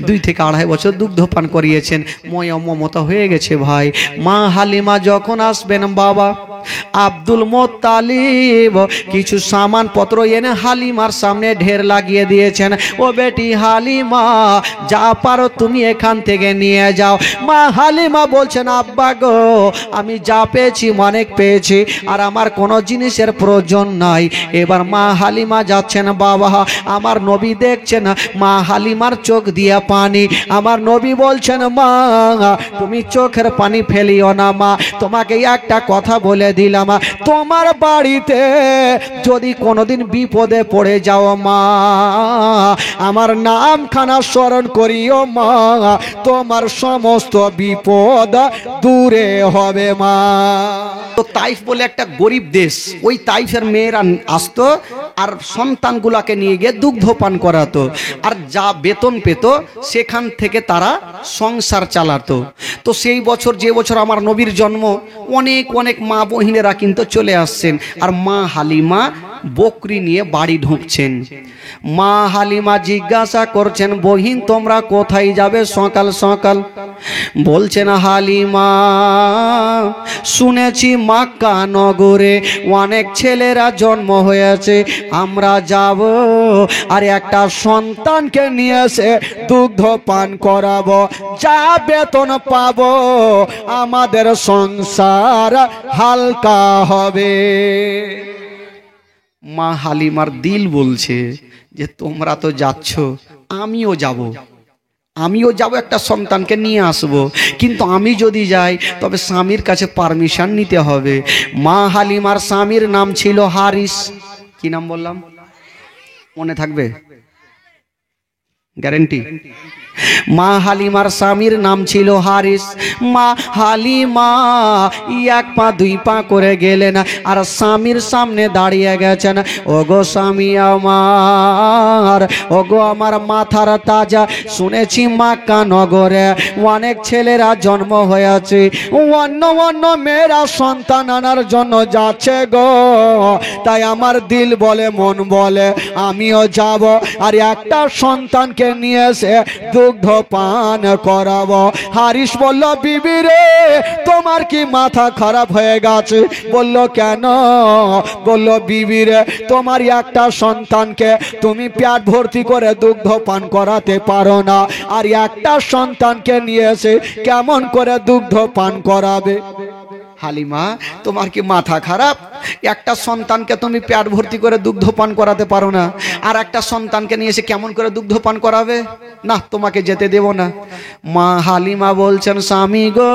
2 থেকে 2.5 বছর দুগ্ধ পান করিয়েছেন, ময়া মমতা হয়ে গেছে ভাই। মা হালিমা যখন আসবেন, বাবা আব্দুল মোত্তালিব কিছু সামান পত্র এনে হালিমার সামনে ঢের লাগিয়ে দিয়েছেন। ও বেটি হালিমা, যা পারো তুমি এখান থেকে নিয়ে যাও। মা হালিমা বলছেন, আব্বা গো, আমি যা পেয়েছি অনেক পেয়েছি, আর আমার কোনো জিনিসের প্রয়োজন নাই। এবার মা হালিমা যাচ্ছেন, বাবা আমার নবী দেখছেন মা হালিমার চোখ দিয়ে পানি। আমার নবী বলছেন, মা তুমি চোখের পানি ফেলিও না মা, তোমাকে একটা কথা বলে দিলাম, তোমার বাড়িতে যদি কোনোদিন বিপদে পড়ে যাও মা, আমার নামখানা স্মরণ করিও মা, তোমার সমস্ত বিপদ দূরে হবে মা। তো তাইফ বলে একটা গরিব দেশ, ওই তাইফের মেয়েরা আসতো আর সন্তানগুলাকে নিয়ে গিয়ে দুগ্ধ পান করাতো, আর যা বেতন পেত সেখান থেকে তারা সংসার চালাতো। তো সেই বছর, যে বছর আমার নবীর জন্ম, অনেক অনেক মা বহিনেরা কিন্তু চলে আসছেন, আর মা হালিমা বকরি নিয়ে বাড়ি ঢুকছেন। মা হালিমা জিজ্ঞাসা করছেন, বহিন তোমরা কোথায় যাবে সকাল সকাল? বলছেন, হালিমা শুনেছি মক্কা নগরে অনেক ছেলেরা জন্ম হয়েছে, আমরা যাব আর একটা সন্তানকে নিয়ে এসে দুগ্ধ পান করাবো, যা বেতন পাবো আমাদের সংসার হালকা হবে। মা হালিমার দিল বলছে যে তোমরা তো যাচ্ছ, আমিও যাব, একটা সন্তানকে নিয়ে আসব, কিন্তু আমি যদি যাই তবে স্বামীর কাছে পারমিশন নিতে হবে। মা হালিমার স্বামীর নাম ছিল হারিস। কি নাম বললাম, মনে থাকবে? গ্যারেন্টি? মা হালিমার স্বামীর নাম ছিল হারিস। মা হালিমা 1 পা 2 পা করে গেলেন আর স্বামীর সামনে দাঁড়িয়ে গেছেন। ওগো স্বামী আমার, ওগো আমার মাথার তাজা, শুনেছি মক্কা নগরে অনেক ছেলেরা জন্ম হয়েছে, অন্য অন্য মেয়েরা সন্তান আনার জন্য যাচ্ছে গো, তাই আমার দিল বলে মন বলে আমিও যাব আর একটা সন্তানকে নিয়ে এসে দুগ্ধ পান করাবো। হারিস বলল, বিবি রে তোমার কি মাথা খারাপ হয়ে গেছে? বলল, কেন? বলল, বিবি রে তোমার একটা সন্তানকে তুমি পেট ভর্তি করে দুগ্ধ পান করাতে পারো না, আর একটা সন্তানকে নিয়ে এসে কেমন করে দুগ্ধ পান করাবে? হালিমা তোমার কি মাথা খারাপ? একটা সন্তানকে তুমি পেট ভর্তি করে দুগ্ধ পান করাতে পারো না, আর একটা সন্তানকে নিয়ে এসে কেমন করে দুগ্ধ পান করাবে? না, তোমাকে যেতে দেব না। মা হালিমা বলছেন, স্বামী গো,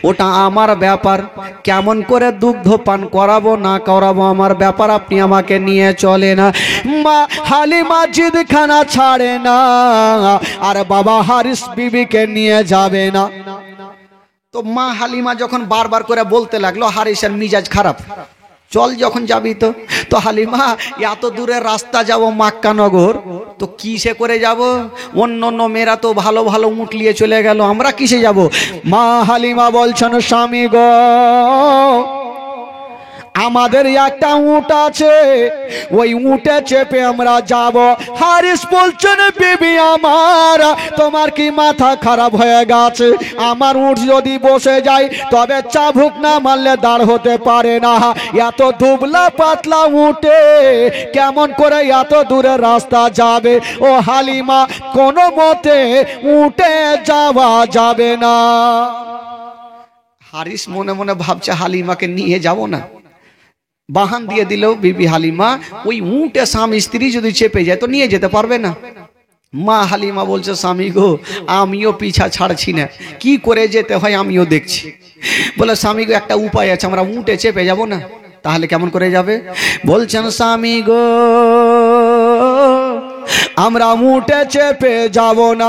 ওটা আমার ব্যাপার, কেমন করে দুগ্ধ পান করাবো না করাবো আমার ব্যাপার, আপনি আমাকে নিয়ে চলে না। মা হালিমা জিদখানা ছাড়ে না আর বাবা হারিস বিবিকে নিয়ে যাবে না। তো মা হালিমা যখন বারবার করে বলতে লাগলো, হারিসের মিজাজ খারাপ, চল যখন যাবি তো হালিমা এত দূরের রাস্তা যাব মক্কা নগর, তো কিসে করে যাব? অন্য অন্য মেয়েরা তো ভালো ভালো উট নিয়ে চলে গেল, আমরা কিসে যাব? মা হালিমা বলছেন, স্বামী গো, আমাদের একটা উট আছে, ওই উটে চেপে আমরা যাব। হারিস বলছেন, বিবি আমার তোমার কি মাথা খারাপ হয়ে গেছে? আমার উট যদি বসে যায় তবে চাবুক না মারলে দাঁড় হতে পারে না, এত দুবলা পাতলা উটে কেমন করে এত দূরের রাস্তা যাবে? ও হালিমা, কোনো মতে উটে যাওয়া যাবে না। হারিস মনে মনে ভাবছে হালিমাকে নিয়ে যাব না, বাহান দিয়ে দিল বিবি হালিমা, ওই উটে স্বামী স্ত্রী যদি চেপে যায় তো নিয়ে যেতে পারবে না। মা হালিমা বলছে, স্বামী গো, আমিও পিছা ছাড়ছি না, কি করে যেতে হয় আমিও দেখছি। বলে, স্বামী গো, একটা উপায় আছে, আমরা উটে চেপে যাব না। তাহলে কেমন করে যাবে? বলছেন, স্বামী গো, আমরা উটে চেপে যাব না,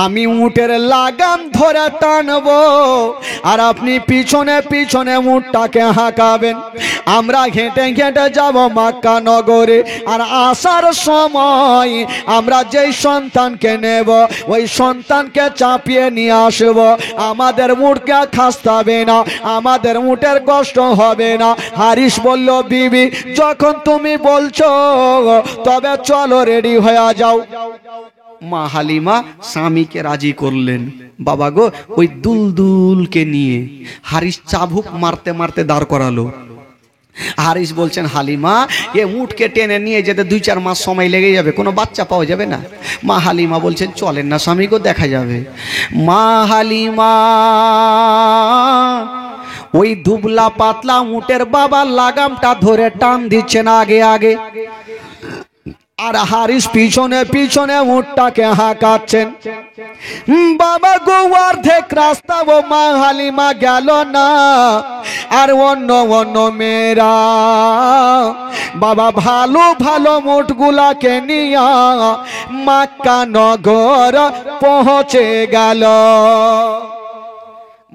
আমি উটের লাগাম ধরে টানবো আর আপনি পিছনে পিছনে উটটাকে হাঁকাবেন। আমরা হেঁটে হেঁটে যাব মক্কা নগরে, আর আসার সময় আমরা যেই সন্তানকে নেব ওই সন্তানকে চাপিয়ে নিয়ে আসব। আমাদের উটকে খাস্তাবে না, আমাদের উটের কষ্ট হবে না। হারিস বলল, বিবি যখন তুমি বলছো তবে চলো রেডি হয়ে যাও। মা হালিমা স্বামীকে রাজি করলেন। বাবা গো, ওই দুলদুলকে নিয়ে হারিস চাবুক মারতে মারতে দাঁড় করালো। হারিস বলছেন, হালিমা এ উটকে টেনে নিয়ে যেতে 2-4 মাস সময় লেগে যাবে, কোনো বাচ্চা পাওয়া যাবে না। মা হালিমা বলছেন, চলেন না স্বামী গো, দেখা যাবে। মা হালিমা ওই দুবলা পাতলা উটের বাবার লাগামটা ধরে টান দিচ্ছেন আগে আগে, আর হারিস পিছনে পিছনে উটটাকে হাঁকাচ্ছেন। বাবা গো, অর্ধেক রাস্তা ও মা হালিমা গেল না, আর অন্য অন্য মেয়েরা বাবা ভালো ভালো উটগুলাকে নিয়ে মক্কা নগর পৌঁছে গেল।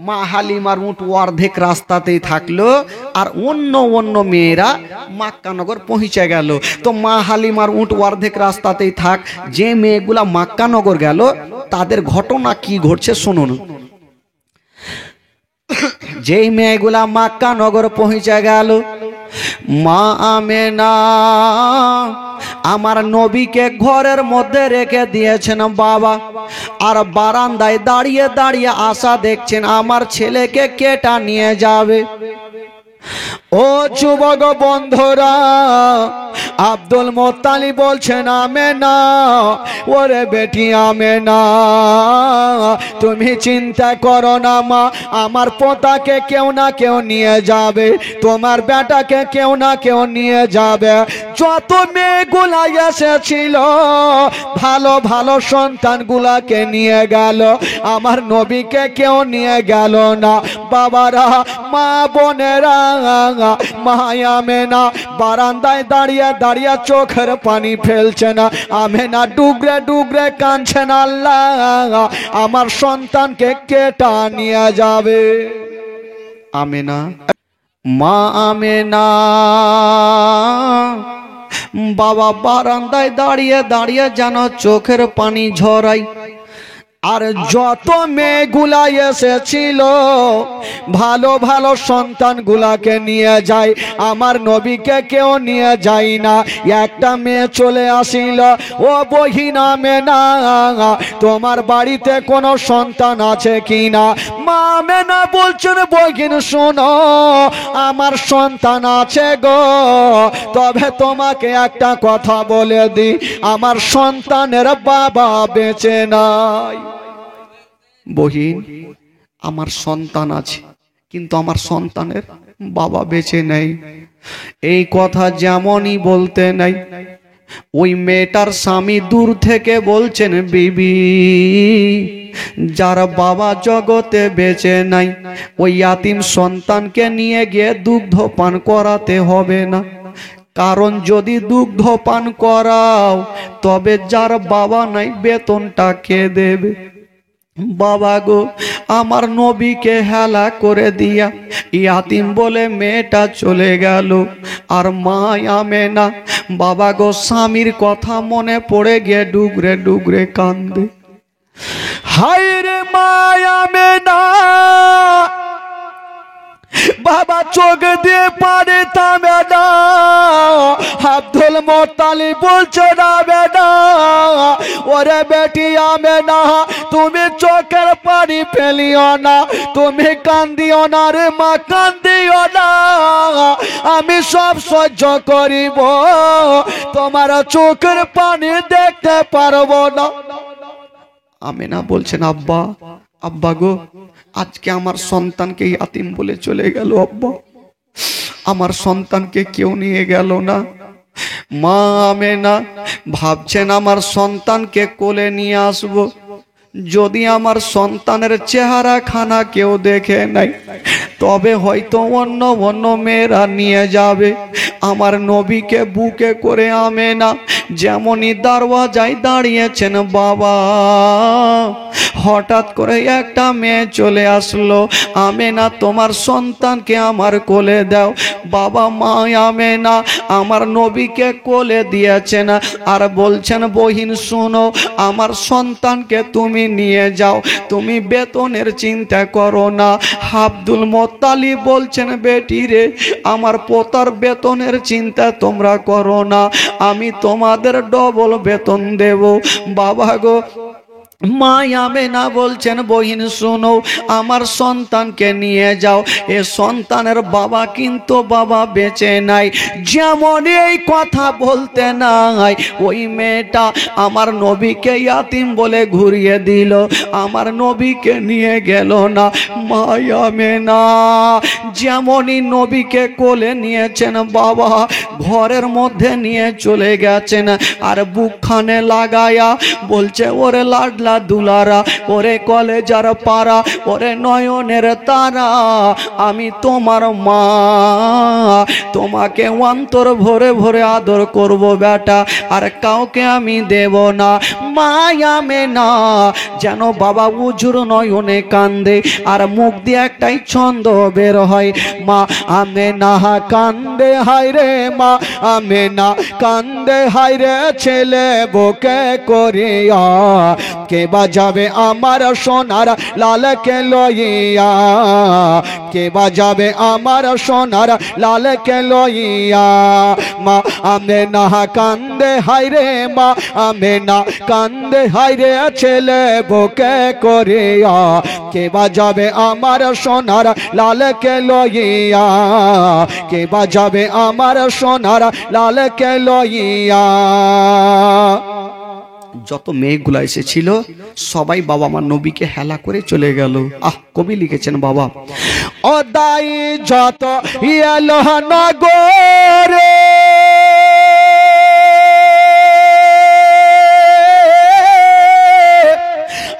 মা হালিমার উট অর্ধেক রাস্তাতেই থাকলো, আর অন্য অন্য মেয়েরা মক্কানগর পৌঁছে গেল। তো মা হালিমার উট অর্ধেক রাস্তাতেই থাক, যে মেয়েগুলা মক্কানগর গেল তাদের ঘটনা কি ঘটছে শুনুন। যেই মেয়েগুলা মক্কানগর পৌঁছে গেল, মা আমেনা আমার নবীকে ঘরের মধ্যে রেখে দিয়েছেন বাবা, আর বারান্দায় দাঁড়িয়ে দাঁড়িয়ে আশা দেখছেন আমার ছেলেকে কেটা নিয়ে যাবে। ও যুবক বন্ধুরা, আব্দুল মোত্তালিব বলছেন, আমেনা ওরে বেটি আমেনা, তুমি চিন্তা করো না মা, আমার পোতাকে কেউ না কেউ নিয়ে যাবে, তোমার বেটাকে কেউ না কেউ নিয়ে যাবে। যত মেয়েগুলা এসেছিল ভালো ভালো সন্তানগুলাকে নিয়ে গেল, আমার নবীকে কেউ নিয়ে গেল না। বাবারা, মা বোনেরা, মা আমেনা বারান্দায় দাঁড়িয়ে দাঁড়িয়ে চোখের পানি ফেলছে না। আমেনা ডুগরে ডুগরে কাঁদছেন, আল্লাহ আমার সন্তানকে কেটা নিয়ে যাবে। আমেনা, মা আমেনা বাবা বারান্দায় দাঁড়িয়ে দাঁড়িয়ে যেন চোখের পানি ঝরাই। আর যত মেয়েগুলা এসেছিল ভালো ভালো সন্তানগুলাকে নিয়ে যায়, আমার নবীকে কেউ নিয়ে যায় না। একটা মেয়ে চলে আসিল, ও বহিন আমেনা তোমার বাড়িতে কোনো সন্তান আছে কিনা? মা আমেনা বলছেন, বহিন শোনো, আমার সন্তান আছে গো, তবে তোমাকে একটা কথা বলে দিই, আমার সন্তানের বাবা বেঁচে নাই। বহিন, আমার সন্তান আছে, কিন্তু আমার সন্তানের বাবা বেঁচে নেই। এই কথা যেমনই বলতে নাই, ওই মেয়েটার স্বামী দূর থেকে বলছেন, বিবি যার বাবা জগতে বেঁচে নাই ওই ইয়াতিম সন্তানকে নিয়ে গিয়ে দুগ্ধ পান করাতে হবে না, কারণ যদি দুগ্ধ পান করাও তবে যার বাবা নাই বেতনটা কে দেবে? বাবা গো, আমার নবীকে হেলা করে দিয়া ইয়াতিম বলে মেয়েটা চলে গেল। আর মা আমেনা বাবা গো স্বামীর কথা মনে পড়ে গিয়ে ডুগরে ডুগরে কান্দে। হায় রে মা আমেনা, বাবা চোখ দিয়ে পানি থামে না। আব্দুল মোত্তালিব বলছে, না বেটা, ওরে বেটি আমেনা তুমি চোখের পানি ফেলিও না, তুমি কান্দিও না রে মা, কান্দিও না, আমি সব সহ্য করিব, তোমার চোখের পানি দেখতে পারবো না। আমেনা বলছেন, আব্বা আব্বা গো, আজকে আমার সন্তানকে ইয়াতিম বলে চলে গেল আব্বা, আমার সন্তানকে কেউ নিয়ে গেল না। মা আমেনা ভাবছেন আমার সন্তানকে কোলে নিয়ে আসব, যদি আমার সন্তানের চেহারা খানা কেউ দেখে নাই তবে হয়তো অন্য অন্য মেয়েরা নিয়ে যাবে। আমার নবীকে বুকে করে আমেনা যেমনই দরওয়াজায় দাঁড়িয়েছেন বাবা, হঠাৎ করে একটা মেয়ে চলে আসলো, আমেনা তোমার সন্তানকে আমার কোলে দাও। বাবা মা আমেনা আমার নবীকে কোলে দিয়েছেন আর বলছেন, বহিন শোনো, আমার সন্তানকে তুমি তুমি নিয়ে যাও, তুমি বেতনের চিন্তা করো না। আব্দুল মোত্তালিব বলছেন, বেটি রে, আমার পোতার বেতনের চিন্তা তোমরা করো না, আমি তোমাদের ডবল বেতন দেব। বাবা গো, মা আমেনা বলছেন, বহিন শোনো, আমার সন্তানকে নিয়ে যাও। এ সন্তানের বাবা কিন্তু বাবা বেঁচে নাই। যেমন এই কথা বলতে নাই, ওই মেয়েটা আমার নবীকে ইয়াতিম বলে ঘুরিয়ে দিল, আমার নবীকে নিয়ে গেল না। মা আমেনা যেমনই নবীকে কোলে নিয়েছেন, বাবা ঘরের মধ্যে নিয়ে চলে গেছেন, আর বুকখানে লাগায়া বলছে, ওরে লাডলা দুলারা, ওরে কলেজার পারা, ওরে নয়নের তারা, আমি তোমার মা, তোমাকে অন্তর ভরে ভরে আদর করব বেটা, আর কাউকে আমি দেব না। মা আমেনা যেন বাবা উজুর নয়নে কান্দে, আর মুখ দিয়ে একটাই ছন্দ বের হয়, মা আমেনা কান্দে হায় রে, মা আমেনা কান্দে হায় রে, ছেলে বুকে করিয়া, কে বাজাবে আমার সোনার লালকে লইয়া, কে বাজাবে আমার সোনার লালকে লইয়া। মা আমেনা কান্দে হায় রে, মা আমেনা কান্দে হায় রে, ছেলে বুকে করিয়া, কে বাজাবে আমার সোনার লালকে লইয়া, কে বাজাবে আমার সোনার লালকে লইয়া। যত মেয়েগুলা এসেছিল সবাই বাবা আমার নবীকে হেলা করে চলে গেল। কবি লিখেছেন, বাবা ও দাই যত এলো নগরে,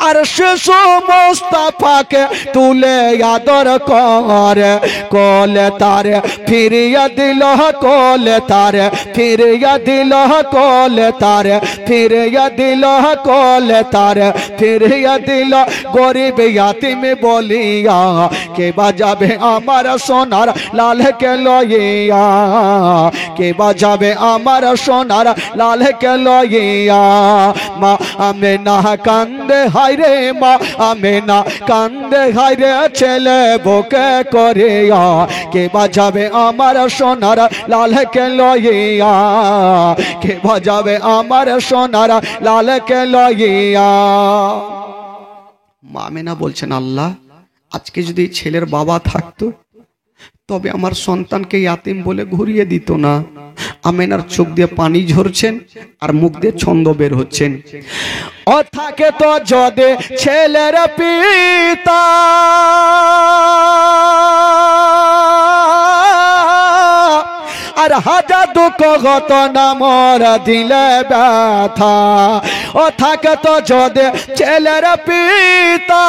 আর শিশু মুস্তাফাকে তুলে আদর করে, কোলে তারে ফিরিয়ে দিল, কোলে তারে ফিরিয়ে দিল, কোলে তারে ফিরিয়ে দিল, কোলে তারে ফিরিয়ে দিল। গরিব ইয়াতিম বলিয়া, কে বাজাবে আমার সোনার লালকে লইয়া, কে বাজাবে আমার সোনার লালকে লইয়া। মা আমেনা কান্দে হায় রে, মা আমেনা কান্দে হায় রে, ছেলে বুকে করিয়া, কে বাজাবে আমার সোনার লালকে লইয়া, কে বাজাবে আমার সোনার লালকে লইয়া। মা আমেনা বলছেন, আল্লাহ আজকে যদি ছেলের বাবা থাকতো তবে আমার সন্তানকে ইয়াতিম বলে ঘুরিয়ে দিত না। আমেনার চোখ দিয়ে পানি ঝরছেন আর মুখ দিয়ে ছন্দ বের হচ্ছেন। ও থাকে তো যদি ছেলের পিতা, আর হাজার দুঃখ গত নামর দিলে ব্যথা। ও থাকে তো যদি ছেলের পিতা,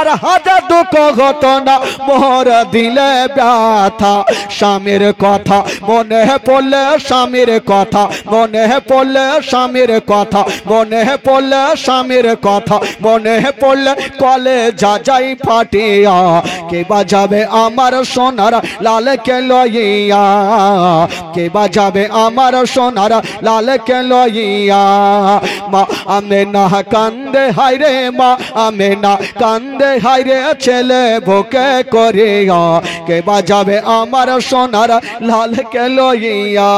আর হাজার দুঃখ ঘটনা মোর দিলে ব্যথা। স্বামীর কথা মনে পড়লে, স্বামীর কথা মনে পড়লে, স্বামীর কথা মনে পড়লে, স্বামীর কথা মনে পড়লে, কলে যা যাই ফাটিয়া, কে বাজাবে আমার সোনার লালকে লইয়া, কে বাজাবে আমার সোনার লালকে লইয়া। মা আমেনা কান্দে হায় রে, মা আমেনা কান্দে হায় রে, ছেলে বুকে করিয়া, কে বাজাবে আমার সোনার লালকে লইয়া।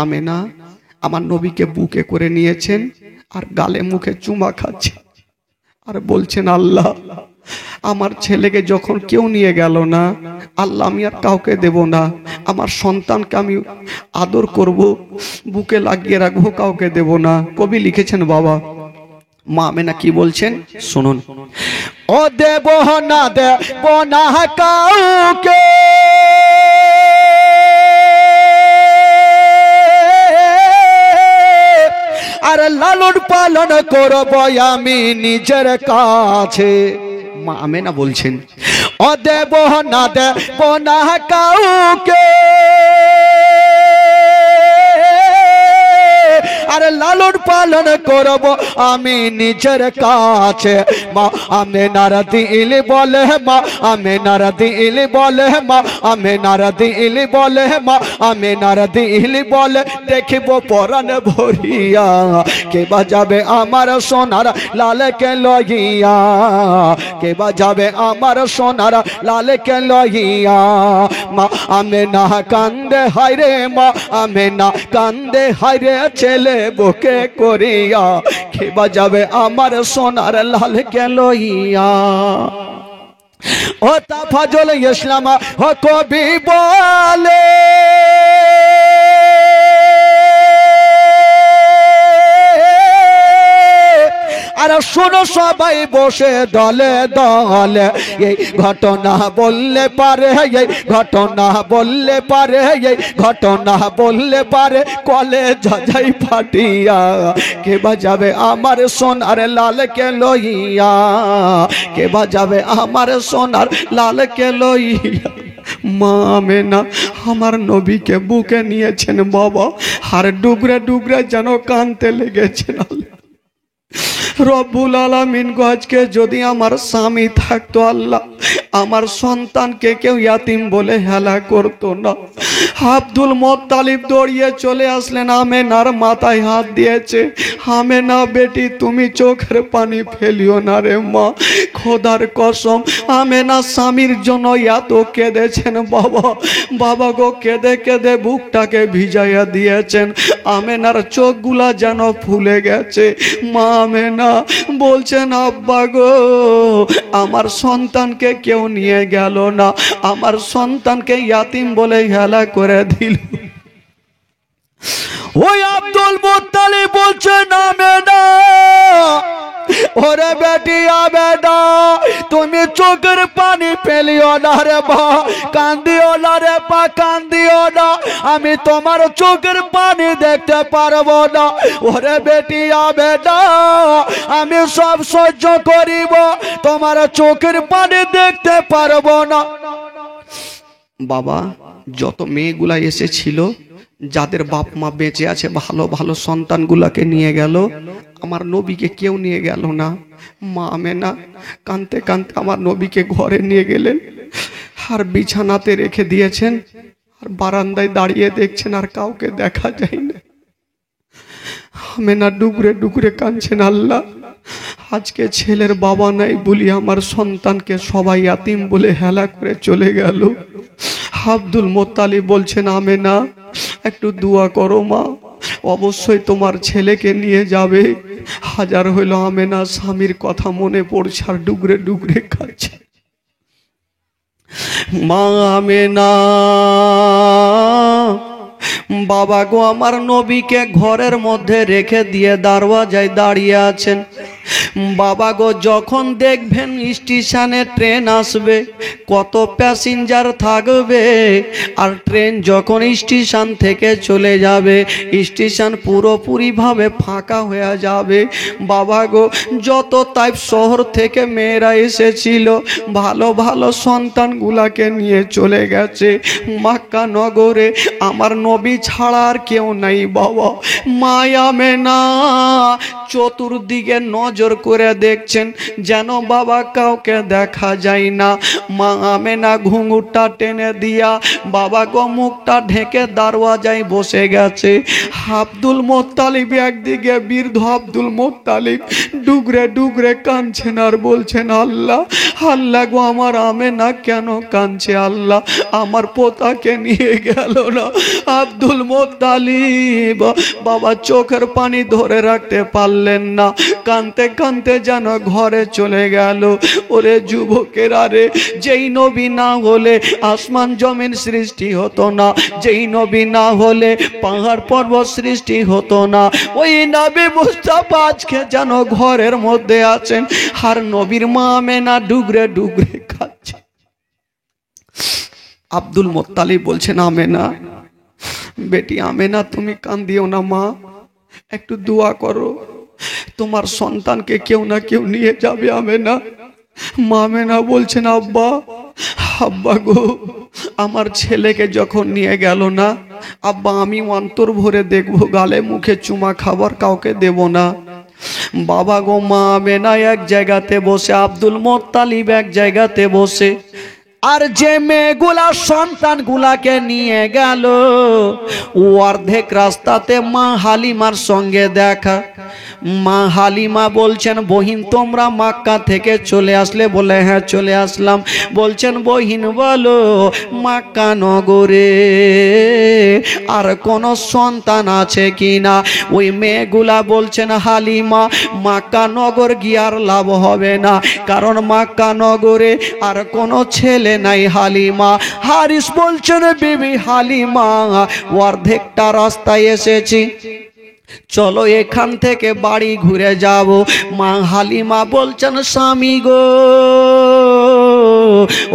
আমেনা আমার নবীকে বুকে করে নিয়েছেন আর গালে মুখে চুমা খাচ্ছে আর বলছেন, আল্লাহ আমার ছেলেকে যখন কেউ নিয়ে গেল না, আল্লাহ আমি আর কাউকে দেব না, আমার সন্তানকে আমি আদর করব, বুকে লাগিয়ে রাখবো, কাউকে দেব না। কবি লিখেছেন, বাবা মা আমেনা কি বলছেন শুনুন। ও দেব না, দেব না কাউকে, আর লালন পালন করব আমি নিজের কাছে। মা আমেনা বলছেন, ও দেব না, দেব না কাউকে, আর আর লালন পালন করব আমি নিজের কাছে। মা আমেনার দিল বলে, মা আমেনার দিল বলে, মা আমেনার দিল বলে, মা আমেনার দিল বলে দেখিব পরাণ ভরিয়া কে বাজাবে আমার সোনার লালকে লইয়া, কে বাজাবে আমার সোনার লালকে লইয়া। মা আমেনা কান্দে হায়রে, মা আমেনা কান্দে হায়রে ছেলে বুকে করিয়া কে বাজাবে আমার সোনার লালকে লইয়া। ও তাফাজুল ইসলাম ও কবি বলে আর শোনো সবাই বসে দলে দলে এই ঘটনা বললে পারে, এই ঘটনা বললে পারে, এই ঘটনা বললে পারে কলে যাই ফাটিয়া কে বাজাবে আমার সোনার লালকে লইয়া, কে বাজাবে আমার সোনার লালকে লইয়া। মা আমেনা আমার নবীকে বুকে নিয়েছেন বাবা, আর ডুগরে ডুগরে যেন কানতে লেগেছেন। রব্বুল আলামিন গো আজকে যদি আমার স্বামী থাকতো আল্লাহ আমার সন্তানকে কেউ ইয়াতিম বলে হেলা করতো না। আব্দুল মুত্তালিব দৌড়িয়ে চলে আসলেন, আমেনার মাথায় হাত দিয়েছে। আমেনা বেটি তুমি চোখের পানি ফেলিও না রে মা, খোদার কসম। আমেনা স্বামীর জন্য এত কেঁদেছেন বাবা, বাবা গো কেঁদে কেঁদে বুকটাকে ভিজাইয়া দিয়েছেন। আমেনার চোখগুলা যেন ফুলে গেছে। মা আমেনা বলছেন আব্বা গো আমার সন্তানকে কেউ নিয়ে গেল না, আমার সন্তানকে ইয়াতিম বলে হেলা করে দিল। ওই আব্দুল মুত্তালিব বলছেন আমেনা ওরে বেটি আমেনা তুমি চোখের পানি ফেলিও না রে মা, কান্দিও না রে মা, কান্দিও না, আমি তোমার চোখের পানি দেখতে পারবো না। ওরে বেটি আমেনা আমি সব সহ্য করিব, তোমার চোখের পানি দেখতে পারবো না। বাবা যত মেয়েগুলা এসেছিল যাদের বাপ মা বেঁচে আছে ভালো ভালো সন্তানগুলাকে নিয়ে গেল, আমার নবীকে কেউ নিয়ে গেল না। মা আমেনা কাঁদতে কাঁদতে আমার নবীকে ঘরে নিয়ে গেলেন, আর বিছানাতে রেখে দিয়েছেন, আর বারান্দায় দাঁড়িয়ে দেখছেন আর কাউকে দেখা যায় না। আমেনা ডুগরে ডুগরে কাঁদছেন, আল্লাহ আজকে ছেলের বাবা নাই বলি আমার সন্তানকে সবাই ইয়াতিম বলে হেলা করে চলে গেল। আব্দুল মুত্তালিব বলছেন আমেনা একটু দোয়া করো মা, অবশ্যই তোমার ছেলেকে নিয়ে যাবে। হাজার হইল আমেনা স্বামীর কথা মনে পড়ছে আর ডুগরে ডুগরে কাঁদছে। মা আমেনা বাবা গো আমার নবীকে ঘরের মধ্যে রেখে দিয়ে দরওয়াজায় দাঁড়িয়ে আছেন। বাবা গো যখন দেখবেন স্টেশনে ট্রেন আসবে কত প্যাসেঞ্জার থাকবে, আর ট্রেন যখন স্টেশন থেকে চলে যাবে স্টেশন পুরোপুরিভাবে ফাঁকা হয়ে যাবে। বাবা গো যত তাইপ শহর থেকে মেয়েরা এসেছিল ভালো ভালো সন্তানগুলাকে নিয়ে চলে গেছে মক্কা নগরে, আমার নবী ছাড়া আর কেউ নাই বাবা। মা আমেনা চতুর্দিকে নজর করে দেখছেন যেন বাবা কাউকে দেখা যায় না। মা আমেনা ঘুঙুরটা টেনে দিয়া বাবা গো মুখটা ঢেকে দরওয়াজায় বসে গেছে। আব্দুল মুত্তালিব একদিকে, বৃদ্ধ আব্দুল মুত্তালিব ডুগরে ডুগরে কাঁদছেন আর বলছেন আল্লাহ আল্লাহ গো আমার আমেনা কেন কাঁদছে, আল্লাহ আমার পোতাকে নিয়ে গেল না। আব্দুল মুত্তালিব বাবা চোখের পানি ধরে রাখতে পারলেন না, কাঁদতে কাঁদতে যেন ঘরে চলে গেল। ওরে যুবকেরা রে, যেই নবী না হলে আসমান জমিন সৃষ্টি হতো না, যেই নবী না হলে পাহাড় পর্বত সৃষ্টি হতো না, ওই নবী মুস্তাফা আজকে যেন ঘরের মধ্যে আছেন আর নবীর মা আমেনা ডুগরে ডুগরে খাচ্ছে। আব্দুল মুত্তালিব বলছেন আমেনা বেটি আমেনা তুমি কান্দিও না মা, একটু দোয়া করো, তোমার সন্তানকে কেউ না কেউ নিয়ে যাবে আমেনা। মা আমেনা বলছেন আব্বা আব্বা গো, আমার ছেলেকে যখন নিয়ে গেল না আব্বা, আমি অন্তর ভরে দেখবো, গালে মুখে চুমা খাবার কাউকে দেব না। বাবা গো, মা আমেনা এক জায়গাতে বসে, আব্দুল মোত্তালিব এক জায়গাতে বসে, আর যে মেয়েগুলা সন্তানগুলাকে নিয়ে গেল, অর্ধেক রাস্তাতে মা হালিমার সঙ্গে দেখা। মা হালিমা বলছেন, বহিন তোমরা মক্কা থেকে চলে আসলে? বলে হ্যাঁ চলে আসলাম। বলছেন, বহিন বলো মক্কা নগরে আর কোন সন্তান আছে কিনা? ওই মেয়েগুলা বলছেন, হালিমা মক্কা নগর গিয়ে আর লাভ হবে না, কারণ মক্কা নগরে আর কোনো ছেলে নাই হালিমা। হারিস বলছেন, বিবি হালিমা অর্ধেকটা রাস্তায় এসেছি, চলো এখান থেকে বাড়ি ঘুরে যাব। মা হালিমা বলছেন, স্বামী গো,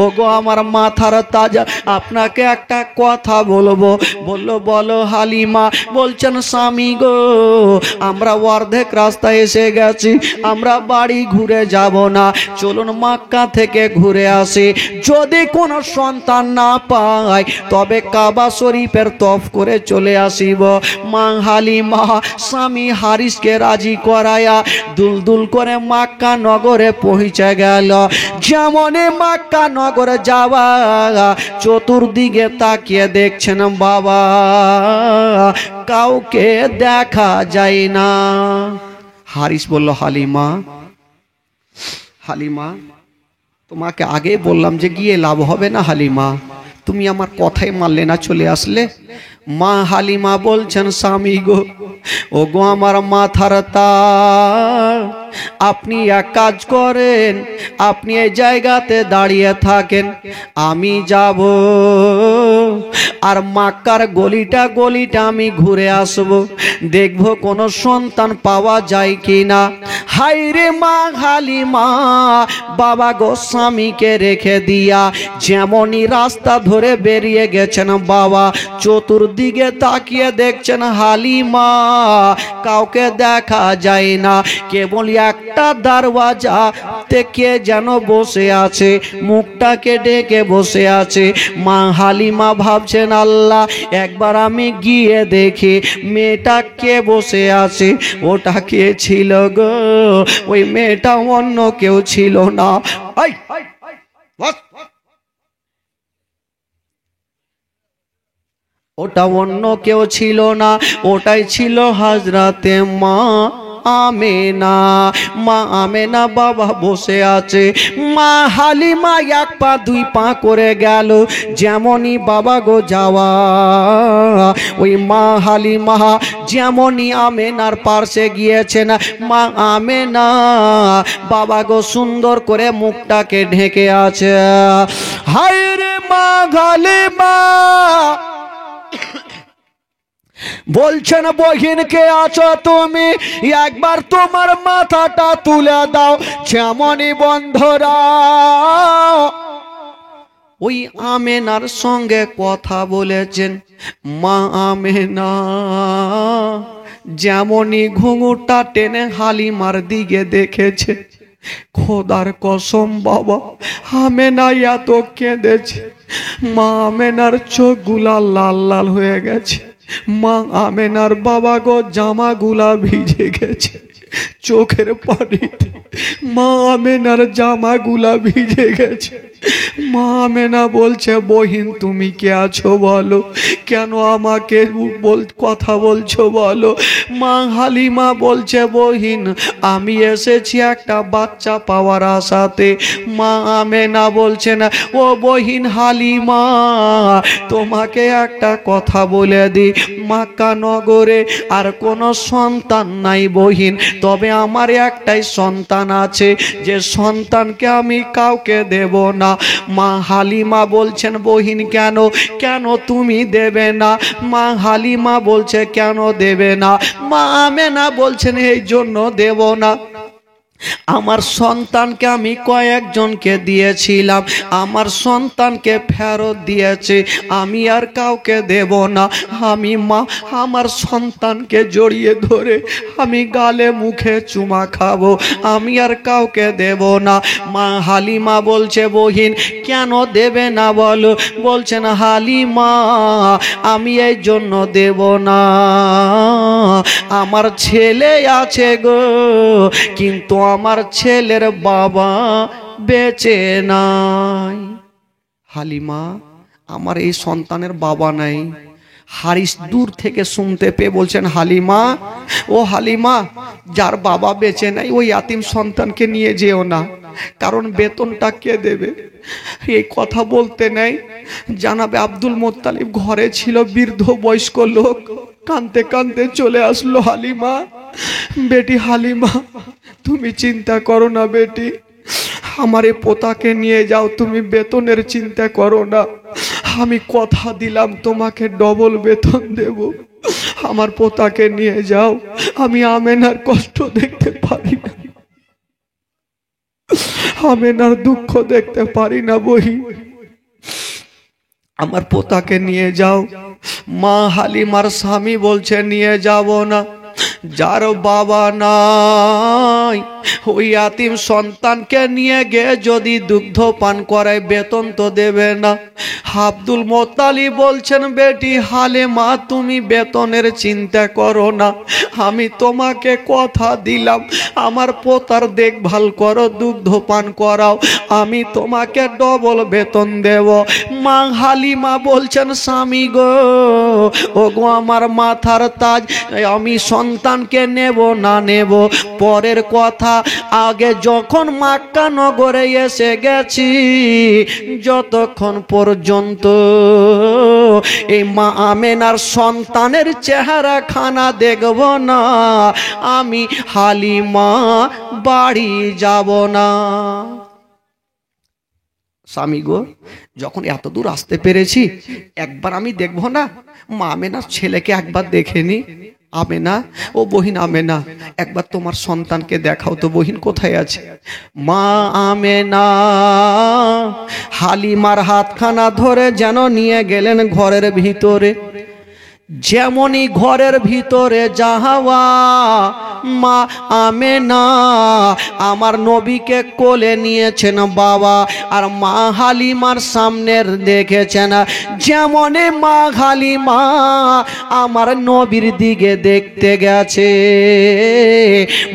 ও গো আমার মাথার তাজা, আপনাকে একটা কথা বলবো। বললো, বলো হালিমা। বলছেন, স্বামী গো, আমরা অর্ধেক রাস্তায় এসে গেছি, আমরা বাড়ি ঘুরে যাব না, চলুন মক্কা থেকে ঘুরে আসি। যদি কোনো সন্তান না পাই তবে কাবা শরীফের তফ করে চলে আসিব। মা হালিমা স্বামী হারিসকে রাজি করায়া দুলদুল করে মক্কা নগরে পৌঁছে গেল। যেমনই মক্কা নগরে যাওয়া, চতুর্দিকে তাকিয়ে দেখছেন বাবা, কাউকে দেখা যায় না। হারিস বলল, হালিমা, হালিমা তোমাকে আগে বললাম যে গিয়ে লাভ হবে না হালিমা, তুমি আমার কথাই মানলে না, চলে আসলে। মা হালিমা বলছেন, স্বামী গো, ও গো আমার মাথার তার, আপনি এক কাজ করেন, আপনি এই জায়গাতে দাঁড়িয়ে থাকেন, আমি যাব আর মক্কার গলিটা গলিটা আমি ঘুরে আসব, দেখব কোনো সন্তান পাওয়া যায় কিনা। হাই রে মা হালিমা, বাবা গো স্বামীকে রেখে দিয়া যেমনই রাস্তা ধরে বেরিয়ে গেছেন বাবা, চতুর্দিকে তাকিয়ে দেখছেন হালিমা, কাউকে দেখা যায় না, কেবল একটা দরওয়াজাতে কে যেন বসে আছে, মুখটাকে ডেকে বসে আছে। মা হালিমা ভাবছেন, আল্লাহ একবার আমি গিয়ে দেখি মেয়েটা কে বসে আছে। ওটা কে ছিল গো? ওই মেয়েটা অন্য কেউ ছিল না। ওটা অন্য কেউ ছিল না, ওটাই ছিল হযরতে মা আমেনা। মা আমেনা বাবা বসে আছে, মা হালিমা এক পা দুই পা করে গেল, যেমনই বাবা গো যাওয়া, ওই মা হালিমা যেমনই আমেনার পাশে গিয়েছেন, মা আমেনা বাবা গো সুন্দর করে মুখটাকে ঢেকে আছে। হায় রে মা হালিমা বলছেন, বহিন কে আছো তুমি? একবার তোমার মাথাটা তুলে দাও। যেমনই বন্ধুরা ওই আমেনার সঙ্গে কথা বলেছেন, মা আমেনা যেমনই ঘুঙুরটা টেনে হালিমার দিকে দেখেছে, খোদার কসম বাবা আমেনা এত কেঁদেছে, মা আমেনার চোখগুলা লাল লাল হয়ে গেছে, মা আমেনার বাবা গো জামাগুলা ভিজে গেছে চোখের পানিতে, মা আমেনার জামাগুলা ভিজে গেছে। মা আমেনা বলছে, বহিন তুমি কে আছো বলো, কেন আমাকে কথা বলছো বলো? মা হালিমা বলছে, বহিন আমি এসেছি একটা বাচ্চা পাওয়ার আশাতে। মা আমেনা বলছেন, ও বহিন হালিমা তোমাকে একটা কথা বলে দি, মক্কা নগরে আর কোনো সন্তান নাই বহিন, তবে আমার একটাই সন্তান আছে, যে সন্তানকে আমি কাউকে দেব না। মা হালিমা বলছেন, বহিন কেন, কেন তুমি দেবে না? মা হালিমা বলছে, কেন দেবে না? মা আমেনা বলছেন, এই জন্য দেব না, আমার সন্তানকে আমি কয়েকজনকে দিয়েছিলাম, আমার সন্তানকে ফেরত দিয়েছে, আমি আর কাউকে দেব না। আমি মা আমার সন্তানকে জড়িয়ে ধরে আমি গালে মুখে চুমা খাবো, আমি আর কাউকে দেব না। মা হালিমা বলছে, বহিন কেন দেবে না বলো? বলছেন হালিমা আমি এই জন্য দেব না, আমার ছেলে আছে গো, কিন্তু আমার ছেলের বাবা বেঁচে নাই। হালিমা আমার এই সন্তানের বাবা নাই। হারিস দূর থেকে শুনতে পেয়ে বলছেন, হালিমা ও হালিমা, যার বাবা বেঁচে নাই ওই ইয়াতিম সন্তানকে নিয়ে যেও না, কারণ বেতনটা কে দেবে? এই কথা বলতে নেই, জানাবে আব্দুল মোত্তালিব ঘরে ছিল, বৃদ্ধ বয়স্ক লোক, কাঁদতে কাঁদতে চলে আসলো। হালিমা বেটি হালিমা তুমি চিন্তা করো না বেটি, আমার এই পোতাকে নিয়ে যাও, তুমি বেতনের চিন্তা করো না, আমি কথা দিলাম তোমাকে ডবল বেতন দেব, আমার পোতাকে নিয়ে যাও। আমি আমেনার কষ্ট দেখতে পারি না, আমেনার দুঃখ দেখতে পারি না বহি, আমার পোতাকে নিয়ে যাও। মা হালিমার স্বামী বলছে নিয়ে যাব না, যার বাবা নাই ওই ইয়াতিম সন্তানকে নিয়ে গিয়ে যদি দুগ্ধ পান করায় বেতন তো দেবে না। আব্দুল মোত্তালিব বলছেন, বেটি হালিমা তুমি বেতনের চিন্তা করো না, আমি তোমাকে কথা দিলাম আমার পোতার দেখভাল করো, দুগ্ধ পান করাও, আমি তোমাকে ডবল বেতন দেব। মা হালিমা বলছেন, স্বামী গো, ও গো আমার মাথার তাজ, আমি সন্তানকে নেব না নেব পরের কথা, আগে যখন মক্কা নগরে এসে গেছি, যতক্ষণ পর্যন্ত এই মা আমেনার সন্তানের চেহারা খানা দেখব না, আমি হালিমা বাড়ি যাব না। স্বামী গো, যখন এত দূর আসতে পেরেছি, একবার আমি দেখবো না? মা আমেনার ছেলেকে একবার দেখে নি। আমেনা, ও বহিন আমেনা, একবার তোমার সন্তানকে দেখাও তো, বহিন কোথায় আছে? মা আমেনা হালিমার হাতখানা ধরে যেন নিয়ে গেলেন ঘরের ভিতরে। যেমনই ঘরের ভিতরে যাওয়া, মা আমেনা আমার নবীকে কোলে নিয়েছেন বাবা, আর মা হালিমার সামনের দেখেছেন, যেমনই মা হালিমা আমার নবীর দিকে দেখতে গেছে,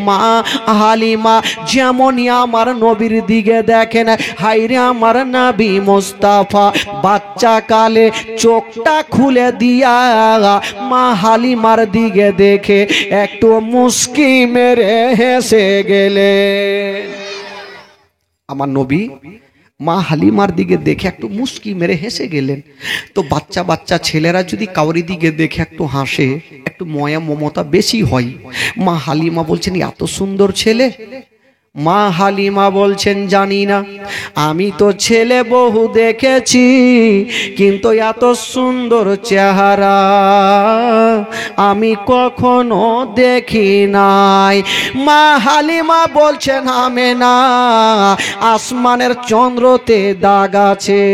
মা হালিমা যেমনই আমার নবীর দিকে দেখেন, হাইরে আমার নবী মুস্তাফা বাচ্চা কালে চোখটা খুলে দিয়া মা হালিমার দিকে দেখে একটু মুস্কি মেরে হেসে গেলে। আমার নবী মা হালিমার দিকে দেখে একটু মুস্কি মেরে হেসে গেলেন। তো বাচ্চা বাচ্চা ছেলেরা যদি কাউরি দিকে দেখে একটু হাসে, একটু ময়া মমতা বেশি হয়। মা হালিমা বলছেন, এত সুন্দর ছেলে? মা হালিমা বলছেন, জানি না, আমি তো ছেলে বহু দেখেছি, কিন্তু এত সুন্দর চেহারা আমি কখনো দেখি নাই। মা হালিমা বলছেন, আমেনা আসমানের চন্দ্রতে দাগ আছে,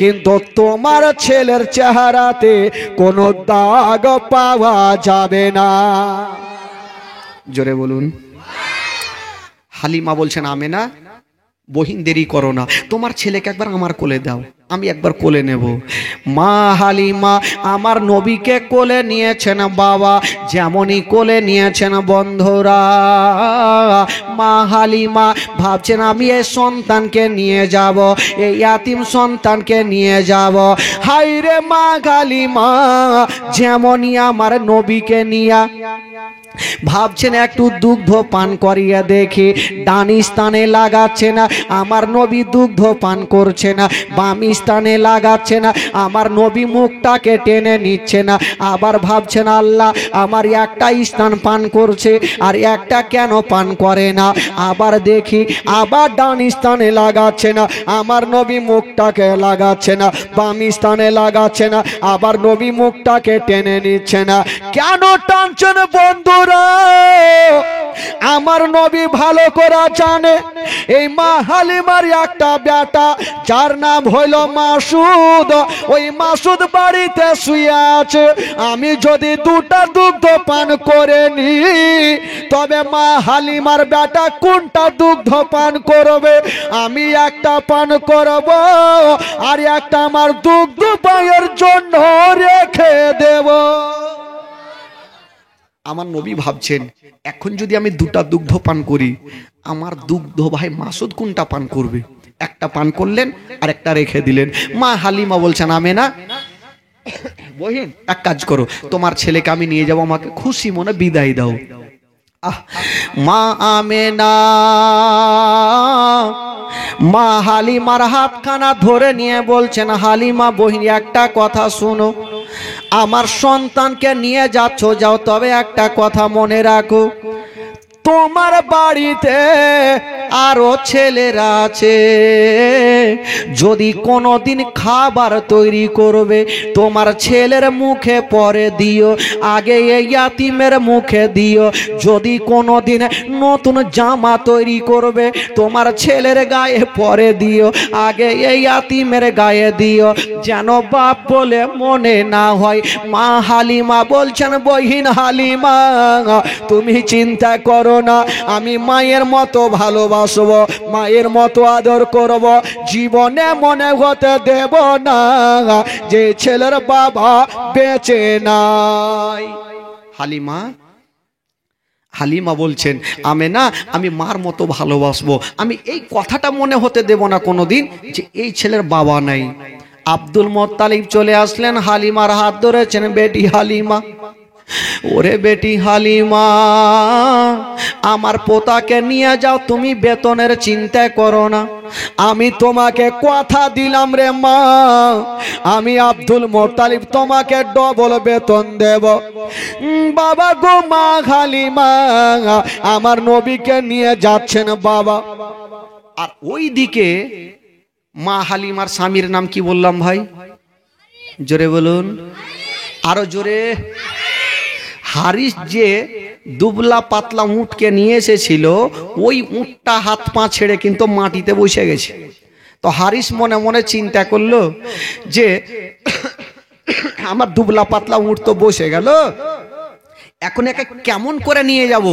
কিন্তু তোমার ছেলের চেহারাতে কোনো দাগ পাওয়া যাবে না। জোরে বলুন। হালিমা বলছেন, আমেনা বহিন দেরি করো না, তোমার ছেলেকে একবার আমার কোলে দাও, আমি একবার কোলে নেব। মা হালিমা আমার নবীকে কোলে নিয়েছেন বাবা, যেমনই কোলে নিয়েছেন বন্ধুরা, মা হালিমা ভাবছেন আমি এই সন্তানকে নিয়ে যাব, এই ইয়াতিম সন্তানকে নিয়ে যাব। হাইরে মা হালিমা যেমনই আমার নবীকে নিয়া ভাবছেন একটু দুগ্ধ পান করিয়া দেখি, ডান স্থানে লাগাচ্ছে না, আমার নবী দুগ্ধ পান করছে না, বাম স্থানে লাগাচ্ছে না, আমার নবী মুখটাকে টেনে নিচ্ছে না। আবার ভাবছেন, আল্লাহ আমার একটা স্থান পান করছে আর একটা কেন পান করে না। আবার দেখি আবার ডান স্থানে লাগাচ্ছে না, আমার নবী মুখটাকে লাগাচ্ছে না, বাম স্থানে লাগাচ্ছে না, আবার নবী মুখটাকে টেনে নিচ্ছে না। কেন টানছেন বন্ধুরা? আমার আমার নবী ভালো করে জানে এই মা হালিমার একটা বেটা যার নাম হইল মাসুদ। ওই মাসুদ বাড়িতে শুয়ে আছে। আমি যদি দুটা দুগ্ধ পান করে নি তবে মা হালিমার বেটা কোনটা দুগ্ধ পান করবে? আমি একটা পান করব আর একটা আমার দুগ্ধ পায়ের জন্য রেখে দেব। আমার নবী ভাবছেন এখন যদি আমি দুটা দুগ্ধ পান করি আমার দুগ্ধ ভাই মাসুদ কোনটা পান করবে? একটা পান করলেন আর একটা রেখে দিলেন। মা হালিমা বলছেন আমেনা বহিন এক কাজ করো, তোমার ছেলেকে আমি নিয়ে যাবো, আমাকে খুশি মনে বিদায় দাও। মা আমেনা মা হালিমার হাতখানা ধরে নিয়ে বলছেন হালিমা বহিনী একটা কথা শুনো, আমার সন্তানকে নিয়ে যাচ্ছ যাও, তবে একটা কথা মনে রাখো তোমার বাড়িতে আরো ছেলেরা আছে, যদি কোনোদিন খাবার তৈরি করবে তোমার ছেলের মুখে পরে দিও, আগে এই ইয়াতিমের মুখে দিও। যদি কোনোদিন নতুন জামা তৈরি করবে তোমার ছেলের গায়ে পরে দিও, আগে এই ইয়াতিমের গায়ে দিও, যেন বাপ বলে মনে না হয়। মা হালিমা বলছেন বহিন হালিমা তুমি চিন্তা করো না, আমি মায়ের মতো ভালোবাসবো, মায়ের মতো আদর করব, জীবনে মনে হতে দেব না যে ছেলের বাবা বেঁচে নাই। হালিমা বলছেন আমেনা আমি মার মতো ভালোবাসবো, আমি এই কথাটা মনে হতে দেব না কোনোদিন যে এই ছেলের বাবা নাই। আব্দুল মোত্তালিব চলে আসলেন, হালিমার হাত ধরেছেন, বেটি হালিমা ওরে বেটি হালিমা আমার পোতাকে নিয়ে যাও, তুমি বেতনের চিন্তা করো না, আমি তোমাকে কথা দিলাম রে মা, আমি আব্দুল মোত্তালিব তোমাকে ডবল বেতন দেব। বাবা গো মা হালিমা আমার নবীকে নিয়ে যাচ্ছেন বাবা। আর ওই দিকে মা হালিমার স্বামীর নাম কি বললাম ভাই? জোরে বলুন, আরো জোরে। হারিস যে দুবলা পাতলা উটকে নিয়ে এসেছিল ওই উটটা হাত পা ছেড়ে কিন্তু মাটিতে বসে গেছে। তো হারিস মনে মনে চিন্তা করলো যে আমার দুবলা পাতলা উট তো বসে গেল, এখন একে কেমন করে নিয়ে যাব,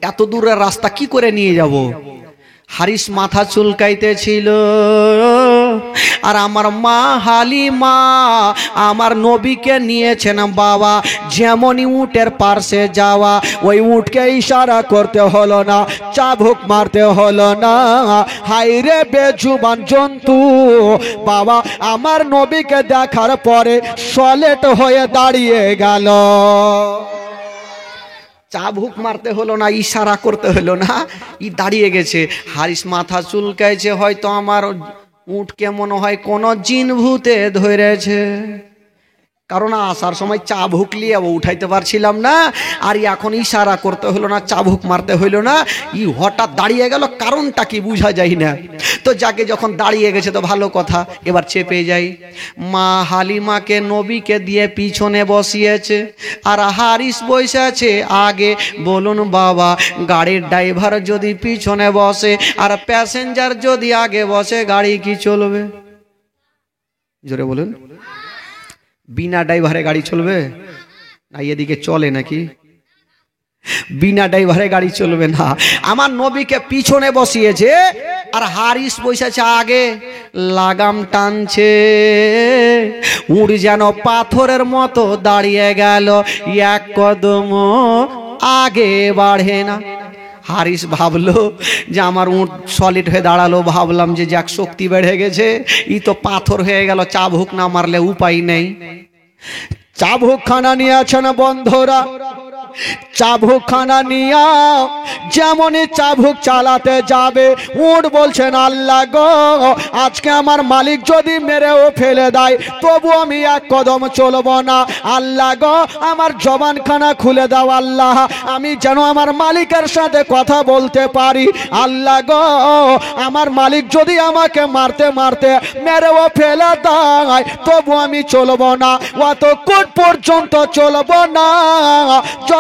এত দূরের রাস্তা কি করে নিয়ে যাব। হারিস মাথা চুলকাইতেছিল আর আমার মা হালিমা আমার নবীকে নিয়েছেন বাবা, যেমনই উটের পার্শ্বে যাওয়া ওই উটকে ইশারা করতে হলো না, চাবুক মারতে হলো না। হাইরে বেজুবান জন্তু, বাবা আমার নবীকে দেখার পরে সলেট হয়ে দাঁড়িয়ে গেল। চাবুক মারতে হলো না, ইশারা করতে হলো না, ই দাঁড়িয়ে গেছে। হারিস মাথা চুলকাইছে, হয়তো আমার উটকে মনে হয় কোন জিন ভূতে ধরেছে, কারণ আসার সময় চাবুক নিয়ে উঠাইতে পারছিলাম না, আর এখন ইশারা করতে হলো না, চাবুক মারতে হইলো না, ই হঠাৎ দাঁড়িয়ে গেল, কারণটা কি বুঝা যায় না। তো যাকে যখন দাঁড়িয়ে গেছে তো ভালো কথা, এবার চেপে যাই। মা হালিমাকে নবীকে দিয়ে পিছনে বসিয়েছে আর হারিস বসে আছে আগে। বলুন বাবা, গাড়ির ড্রাইভার যদি পিছনে বসে আর প্যাসেঞ্জার যদি আগে বসে গাড়ি কি চলবে? জোরে বলুন। বিনা ড্রাইভারে গাড়ি চলবে না? এদিকে চলে নাকি? বিনা ড্রাইভারে গাড়ি চলবে না। আমার নবীকে পিছনে বসিয়েছে আর হারিস বসেছে আগে, লাগাম টানছে, উড় যেন পাথরের মতো দাঁড়িয়ে গেল, এক কদম আগে বাড়ে না। হারিস ভাবলো যে আমার উট সলিড হয়ে দাঁড়ালো, ভাবলাম যে যাক শক্তি বেড়ে গেছে, ই তো পাথর হয়ে গেল, চাবুক না মারলে উপায় নেই। চাবুক খানা নিয়ে আছেন বন্ধুরা, চাবুক খানা নিয়া যেমনই চাবুক চালাতে যাবে উট বলছেন আল্লাহ গো, আজকে আমার মালিক যদি মেরেও ফেলে দেয় তবু আমি এক কদম চলবো না। আল্লাহ গো আমার জবান খানা খুলে দাও আল্লাহ, আমি যেন আমার মালিকের সাথে কথা বলতে পারি। আল্লাহ গো আমার মালিক যদি আমাকে মারতে মারতে মেরেও ফেলে দেয় তবু আমি চলবো না, অতক্ষণ পর্যন্ত চলবো না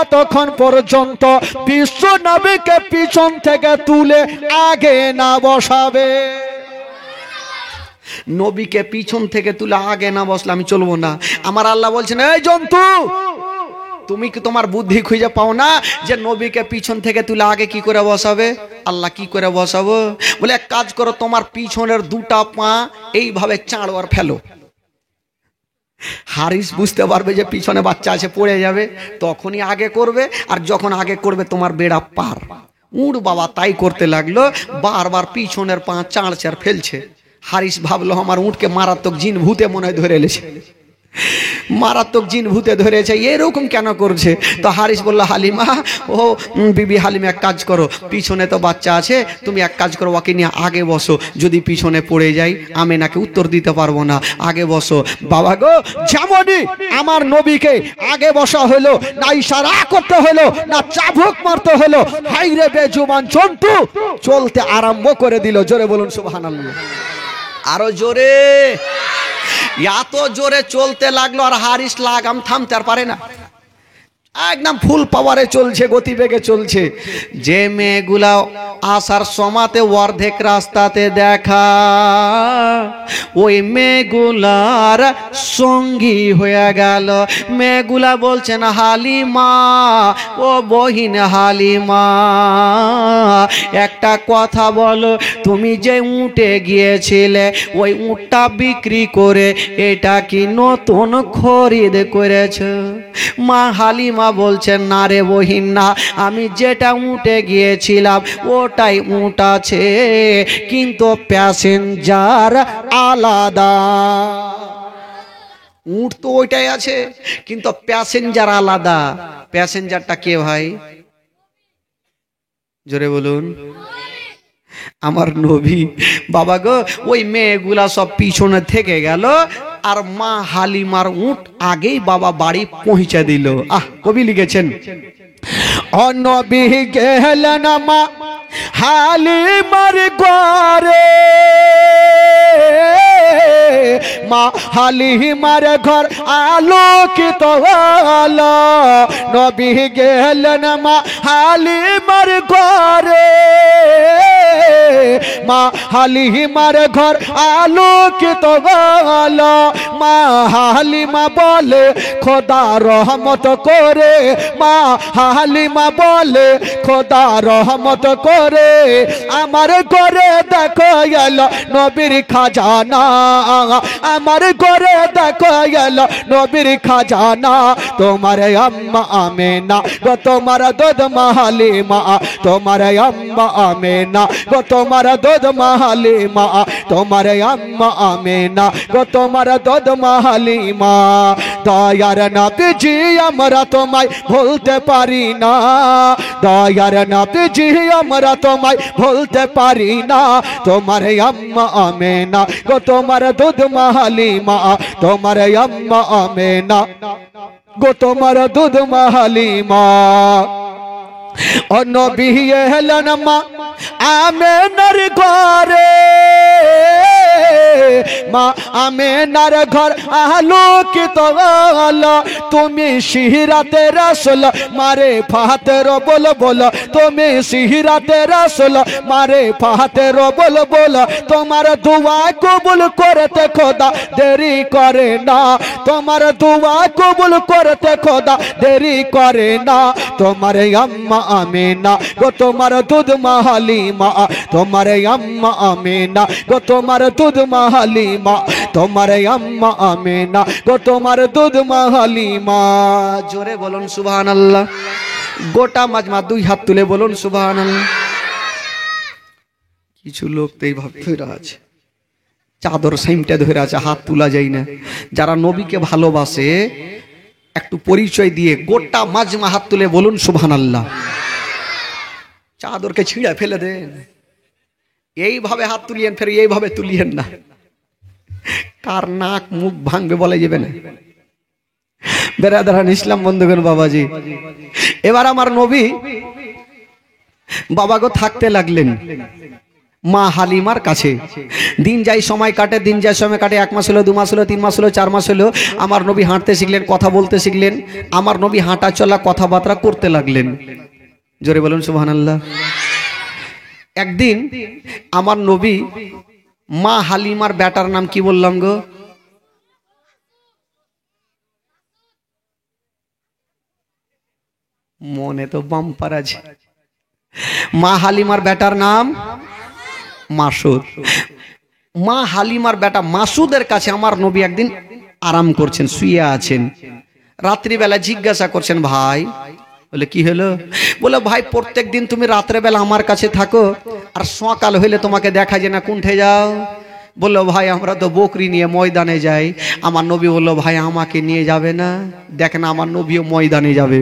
যতক্ষণ পর্যন্ত বিশ্ব নবীকে পিছন থেকে তুলে আগে না বসাবে। নবীকে পিছন থেকে তুলে আগে না বসলে আমি চলবো না। আমার আল্লাহ বলছেন, এই জন্তু, তুমি কি তোমার বুদ্ধি খুঁজে পাও না যে নবীকে পিছন থেকে তুলে আগে কি করে বসাবে? আল্লাহ কি করে বসাবো? বলে এক কাজ করো, তোমার পিছনের দুটা পা এইভাবে চাঁড়ো আর ফেলো। হারিস বুঝতে পারবে যে পিছনে বাচ্চা আছে, পড়ে যাবে, তখনই আগে করবে। আর যখন আগে করবে তোমার বেড়া পার। উড় বাবা তাই করতে লাগলো, বারবার পিছনের পা চাঁড়ছে আর ফেলছে। হারিস ভাবলো আমার উঁটকে মারাত্মক জিন ভূতে মনে হয় ধরে এলেছে, মারাত্মক জিন ভূতে ধরেছে, এরকম কেন করছে? তো হারিস বলল, হালিমা, ও বিবি হালিমা, এক কাজ করো, পিছনে তো বাচ্চা আছে, তুমি এক কাজ করো, ওকে নিয়ে আগে বসো, যদি পিছনে পড়ে যাই আমি নাকি উত্তর দিতে পারবো না, আগে বসো। বাবা গো, যেমনই আমার নবীকে আগে বসা হলো, না ইশারা করতে হলো, না চাবুক মারতে হলো, হাইরে বেজুবান জন্তু চলতে আরম্ভ করে দিল। জোরে বলুন সুবহানাল্লাহ, আরো জোরে। এত জোরে চলতে লাগলো আর হারিস লাগাম থামতে আর পারে না, একদম ফুল পাওয়ারে চলছে, গতিবেগে চলছে। যে মেয়েগুলা আসার সমাতে অর্ধেক রাস্তাতে দেখা, ওই মেয়েগুলার সঙ্গী হয়ে গেল। মেয়েগুলা বলছেন, হালিমা, ও বহিন হালিমা, একটা কথা বলো, তুমি যে উঠে গিয়েছিলে ওই উটটা বিক্রি করে এটা কি নতুন খরিদ করেছ? মা হালিমা বলছেন, না রে বহিন না, আমি যেটা উঠে গিয়েছিলাম ওটাই উট আছে, কিন্তু প্যাসেঞ্জার আলাদা। উট তো ওইটাই আছে, কিন্তু প্যাসেঞ্জার আলাদা। প্যাসেঞ্জারটা কে ভাই? জোরে বলুন, আমার নবী। বাবা গো, ওই মেয়েগুলা সব পিছনে থেকে গেল আর মা হালিমার উট আগেই বাবা বাড়ি পৌঁছে দিল। কবি লিখেছেন, অনবী গেলেন মা হালিমার ঘরে, মা হালিমার ঘর আলোকিত হলো। নবী গেলেন মা হালিমার ঘরে, মা হালিমার ঘর আলোকিত হলো। মা হালিমা বলে, খোদা রহমত করে, মা হালিমা বলে, খোদা রহমত করে, আমার ঘরে দেখো এলো নবীর খাজানা, আমার ঘরে দেখো এলো নবীর খাজানা। তোমার আম্মা আমেনা গো, তোমার দুধ মা হালিমা, তোমার আম্মা আমেনা গো, তোমার দুধ মা হালিমা, তোমার আম্মা আমেনা গো, তোমার দুধ মা হালিমা। দয়ার নবীজি আমরা তোমায় ভুলতে পারি না, দয়ার নবীজি আমরা তোমায় ভুলতে পারি না। তোমার আম্মা আমেনা গো, তোমার দুধ মা হালিমা, তোমার আম্মা আমেনা গো, তোমার দুধ মা হালিমা। ও নবী এলেন মা আমেনার ঘরে, মা আমেনার ঘর আলোকিত হলো। তুমি সিহরাতে রাসূল মারে ফাতের বল বল, তুমি সিহরাতে রাসূল মারে ফাতের বল বল। তোমার দোয়া কবুল করতে খোদা দেরি করে না, তোমার দোয়া কবুল করতে খোদা দেরি করে না। তোমার আম্মা আমেনা গো, তোমার দুধ মা হালিমা, তোমার আম্মা আমেনা গো, তোমার দুধ মা হালিমা, তোমার আম্মা আমেনা গো, তোমার দুধ মা হালিমা। জোরে বলুন সুবহানাল্লাহ। গোটা মাজমা দুই হাত তুলে বলুন সুবহানাল্লাহ। কিছু লোক তো এইভাবে ধরে আছে, চাদর সাইমটা ধরে আছে, হাত তোলা যায় না। যারা নবীকে ভালোবাসে একটু পরিচয় দিয়ে গোটা মাজমা হাত তুলে বলুন সুবহানাল্লাহ। চাদরকে ছিঁড়ে ফেলে দেন, এইভাবে হাত তুলিয়েন, ফের এইভাবে তুলিয়েন না, কার নাক মুখ ভাঙবে বলে যাবে না। বেরাদারান ইসলাম বন্ধুগণ, বাবাজি, এবার আমার নবী বাবা গো থাকতে লাগলেন। মা হালিমার কাছে। দিন যায় সময় কাটে, দিন যায় সময় কাটে, 1 মাস হলো, 2 মাস হলো, 3 মাস হলো, 4 মাস হলো। আমার নবী হাঁটতে শিখলেন, কথা বলতে শিখলেন। আমার নবী হাঁটা চলা কথাবার্তা করতে লাগলেন। জোরে বলুন সুবহানাল্লাহ। একদিন আমার নবী মা হালিমার বেটার নাম কি বললাম গো? মনে তো বাম্পার আছে। মা হালিমার বেটার নাম মাসুদ। মা হালিমার বেটা মাসুদের কাছে আমার নবী একদিন আরাম করছেন, শুয়ে আছেন। রাত্রিবেলা জিজ্ঞাসা করছেন, ভাই। বলে কি হলো? বলে ভাই, প্রত্যেক দিন তুমি রাত্রেবেলা আমার কাছে থাকো, আর সকাল হইলে তোমাকে দেখা যায় না, কোনঠে যাও? বললো ভাই, আমরা তো বকরি নিয়ে ময়দানে যাই। আমার নবী বললো, ভাই আমাকে নিয়ে যাবে না? দেখেন, আমার নবীও ময়দানে যাবে।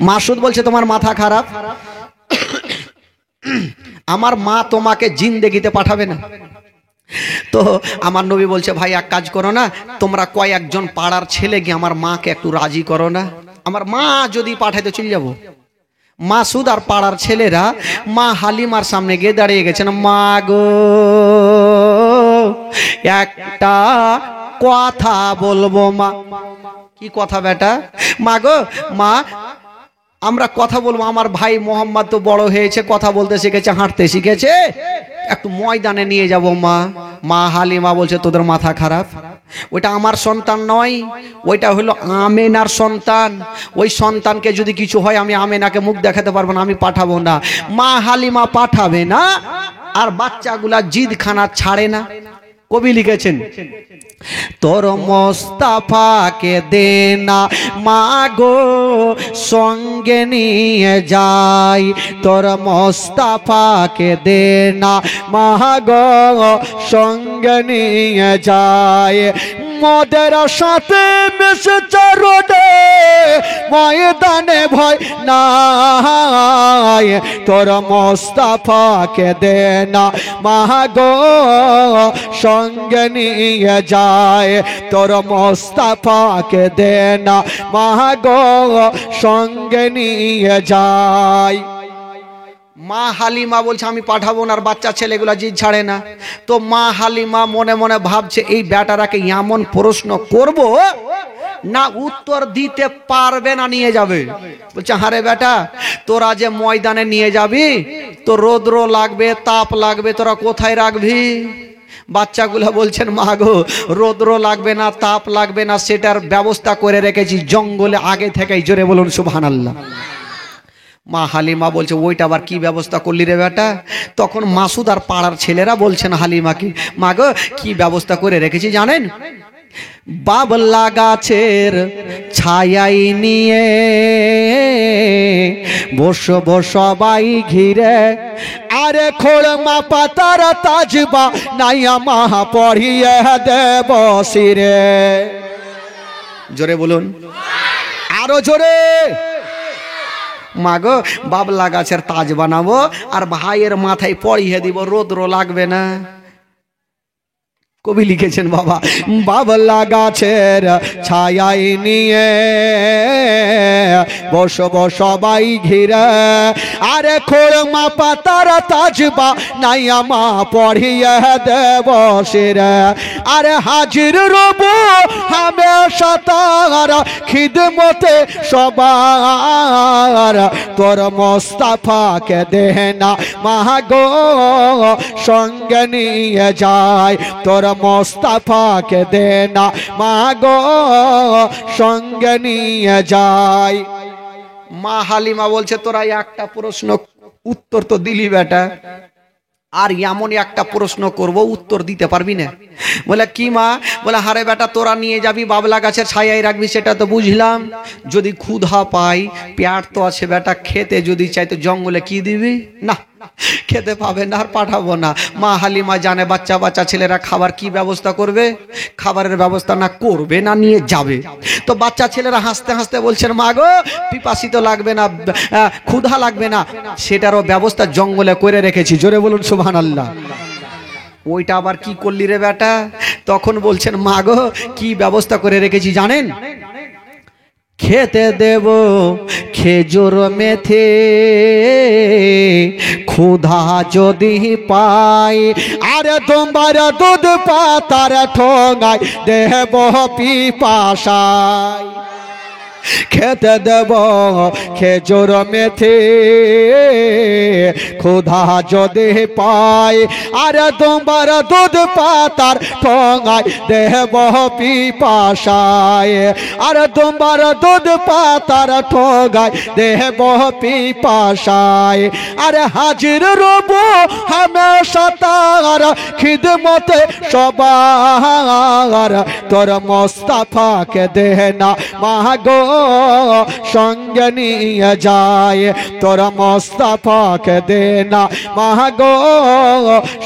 মাসুদ বলছে, তোমার মাথা খারাপ? আমার মা তোমাকে জিন্দেগিতে পাঠাবে না। তো আমার নবী বলছে, ভাই এক কাজ করো না, তোমরা কয়েকজন পাড়ার ছেলে গিয়ে আমার মাকে একটু রাজি করো না, আমার মা যদি পাঠাইতে চলে যাবো। মাসুদ আর পাড়ার ছেলেরা মা হালিমার সামনে গিয়ে দাঁড়িয়ে গেছেন। মা গো, একটা কথা বলবো মা। কি কথা বেটা? মা গো, মা আমরা কথা বলবো, আমার ভাই মোহাম্মদ তো বড় হয়েছে, কথা বলতে শিখেছে, হাঁটতে শিখেছে, একটু ময়দানে নিয়ে যাব মা। মা হালিমা বলছে, তোদের মাথা খারাপ? ওইটা আমার সন্তান নয়, ওইটা হলো আমেনার সন্তান। ওই সন্তানকে যদি কিছু হয়, আমি আমেনাকে মুখ দেখাতে পারবো না, আমি পাঠাবো না। মা হালিমা পাঠাবে না, আর বাচ্চাগুলা জিদ খানা ছাড়ে না। কবি লিখেছেন, তোর মোস্তাফাকে দে না মা গো, সঙ্গে নিয়ে যাই। তোর মোস্তাফাকে দে না মা গো, সঙ্গে নিয়ে যাই। মদের সাথে মিশে চরণে ময়দানে ভয় নাই। তোর মোস্তাফাকে দে না মা গো, সঙ্গে নিয়ে যায়। তোর মোস্তাফাকে দে না মা গো, সঙ্গে নিয়ে যায়। মা হালিমা বলছে, আমি পাঠাবো না, আর বাচ্চা ছেলেগুলা জিদ ছাড়ে না। তো মা হালিমা মনে মনে ভাবছে, এই বেটারাকে এমন প্রশ্ন করব না উত্তর দিতে পারবে না, নিয়ে যাবে। বলছে, হারে বেটা, তোরা যে ময়দানে নিয়ে যাবি, তো রৌদ্র লাগবে, তাপ লাগবে, তোরা কোথায় রাখবি? বাচ্চাগুলা বলছেন, মা গো, রৌদ্র লাগবে না, তাপ লাগবে না, সেটার ব্যবস্থা করে রেখেছি জঙ্গলে আগে থেকেই। জোরে বলুন সুবহানাল্লাহ। মা হালিমা বলছে, ওইটা আবার কি ব্যবস্থা করলি রে বেটা? তখন মাসুদ আর পাড়ার ছেলেরা বলছেন হালিমাকে, মা গো, কি ব্যবস্থা করে রেখেছি জানেন? বাবলা গাছের ছায়াই নিয়ে বসব সবাই ঘিরে, আরে খোলমা পাতার তাজবা নাইয়া মা পড়িয়ে দেব শিরে। জোরে বলুন, আরো জোরে। মা গো, বাবলা গাছের তাজ বানাবো, আর ভাইয়ের মাথায় পড়িয়ে দিব, রৌদ্র লাগবে না। কবি লিখেছেন, বাবা, বাবলা গাছের ছায়াই নিয়ে বসব সবাই ঘিরে, আরে খোলমা পাতার তাজবা নাইয়া মা পড়িয়ে দেব শিরে। আরে হাজির রব হামেশা তার খিদমতে সবার। তোর মোস্তাফাকে দে না মা গো, সঙ্গে নিয়ে যায়। তোর মোস্তাফাকে দে না মা গো, সঙ্গে নিয়ে যায়। মা হালিমা বলছে, তোরা একটা প্রশ্ন উত্তর তো দিলি বেটা, আর এমন একটা প্রশ্ন করব উত্তর দিতে পারবি না। বলে, কি মা? বলে, হারে বেটা, তোরা নিয়ে যাবি, বাবলা গাছের ছায়ায় রাখবি, সেটা তো বুঝলাম। যদি ক্ষুধা পাই, পেট তো আছে বেটা, খেতে যদি চাই তো জঙ্গলে কি দিবি? না, খেতে পাবে না, আর পাঠাবো না। মা হালিমা জানে বাচ্চা বাচ্চা ছেলেরা খাবার কি ব্যবস্থা করবে, খাবারের ব্যবস্থা না করবে না নিয়ে যাবে। তো বাচ্চা ছেলেরা হাসতে হাসতে বলছেন, মা গো, পিপাসিত লাগবে না, ক্ষুধা লাগবে না, সেটারও ব্যবস্থা জঙ্গলে করে রেখেছি। জোরে বলুন সুবহানাল্লাহ। ওইটা আবার কি করলি রে বেটা? তখন বলছেন, মা গো, কি ব্যবস্থা করে রেখেছি জানেন? খেতে দেব খেজুর মেথে, ক্ষুধা যদি পাই, আরে তোমার দুধ পাতার ঠোঙায় দেব পিপাসায়, খেতে দেব খেজুর মেথি ক্ষুধা যদি পাই, আরে তোমার দুধ পাতার ঠোঙায় দেব পিপাসায়, আরে তোমার দুধ পাতার ঠোঙায় দেব পিপাসায়, আরে হাজির রব হামেশা তার খিদমতে সবার, তোর মোস্তফাকে দে না মাগো সঙ্গে নিয়ে যায়, তোর মোস্তফাকে দে না মাগো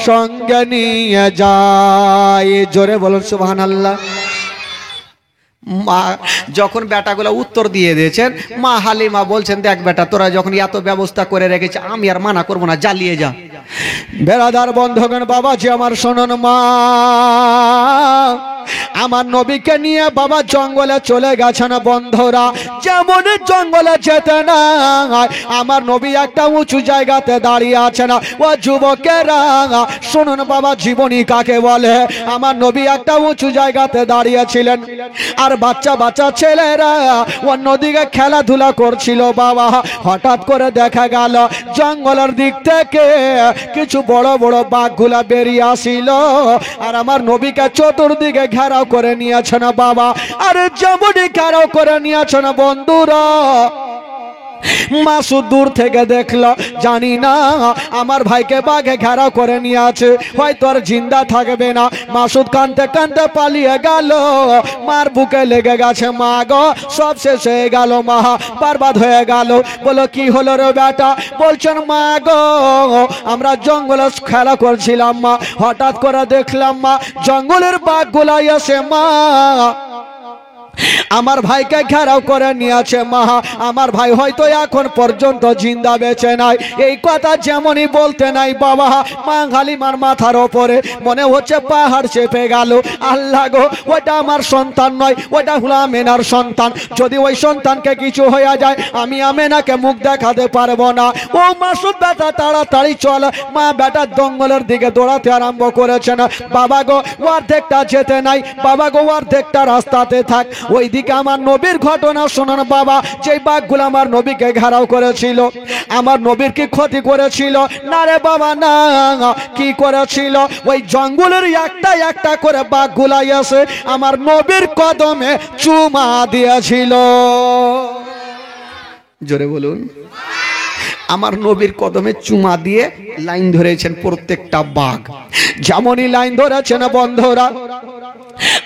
সঙ্গে নিয়ে যায়। জোরে বলুন সুবহানাল্লাহ। মা যখন বেটাগুলো উত্তর দিয়ে দিয়েছেন, মা হালিমা বলছেন, দেখ বেটা, তোরা যখন এত ব্যবস্থা করে রেখেছে আমি আর মানা করবো না, জ্বালিয়ে যা। বেরাদার বন্ধুগণ, বাবাজি আমার শোনুন, মা আমার নবীকে নিয়ে বাবা জঙ্গলে চলে গেছেন। বন্ধুরা, যেমন জঙ্গলে যেতে না, আমার নবী একটা উঁচু জায়গাতে দাঁড়িয়ে আছেন। ও যুবকেরা শুনুন বাবা, জীবনী কাকে বলে। আমার নবী একটা উঁচু জায়গাতে দাঁড়িয়েছিলেন, আর বাচ্চা বাচ্চা ছেলেরা অন্যদিকে খেলাধুলা করছিল। বাবা, হঠাৎ করে দেখা গেল জঙ্গলের দিক থেকে কিছু বড় বড় বাঘগুলা বেরিয়ে আসিল, আর আমার নবীকে চতুর্দিকে ঘেরাও করে নিয়েছেন বাবা। আর যেমনই ঘেরাও করে নিয়েছেন বন্ধুরা, মাসুদ দূর থেকে দেখলো, জানি না আমার ভাইকে বাঘে ঘেরাও করে নিয়ে আছে, হয়তো আর জিন্দা থাকবে না। মাসুদ কাঁদতে কাঁদতে পালিয়ে গেল, মার বুকে লেগে গেছে। মা গো, সব শেষ হয়ে গেল, মা বরবাদ হয়ে গেল। বলো কি হলো রে বেটা? বলছেন মা গো, আমরা জঙ্গলে খেলা করছিলাম মা, হঠাৎ করে দেখলাম মা জঙ্গলের বাঘগুলা এসে মা আমার ভাইকে ঘেরাও করে নিয়েছে। মা, আমার ভাই হয়তো এখন পর্যন্ত জিন্দা বেঁচে নাই। এই কথা যেমনই বলতে নাই বাবা, মা হালিমার মাথার ওপরে মনে হচ্ছে পাহাড় চেপে গেল। আল্লাহ গো, ওটা আমার সন্তান নয়, ওটা হলো আমেনার সন্তান। যদি ওই সন্তানকে কিছু হয়ে যায়, আমি আমেনাকে মুখ দেখাতে পারবো না। ও মাসুদ বেটা, তাড়াতাড়ি চল। মা বেটা জঙ্গলের দিকে দৌড়াতে আরম্ভ করেছে। না বাবা গো, অর্ধেকটা যেতে নাই, বাবা গো অর্ধেকটা রাস্তাতে থাক। ওইদিকে আমার নবীর ঘটনা শোনান বাবা। যে বাঘগুলো আমার নবীকে ঘেরাও করেছিল, আমার নবীর কি ক্ষতি করেছিল? না রে বাবা, না। কি করেছিল? ওই জঙ্গলের একটা একটা করে বাঘগুলা এসে আমার নবীর কদমে চুমা দিয়েছিল। জোরে বলুন। আমার নবীর কদমে চুমা দিয়ে লাইন ধরেছেন প্রত্যেকটা বাঘ। যেমনই লাইন ধরেছেন বন্ধুরা,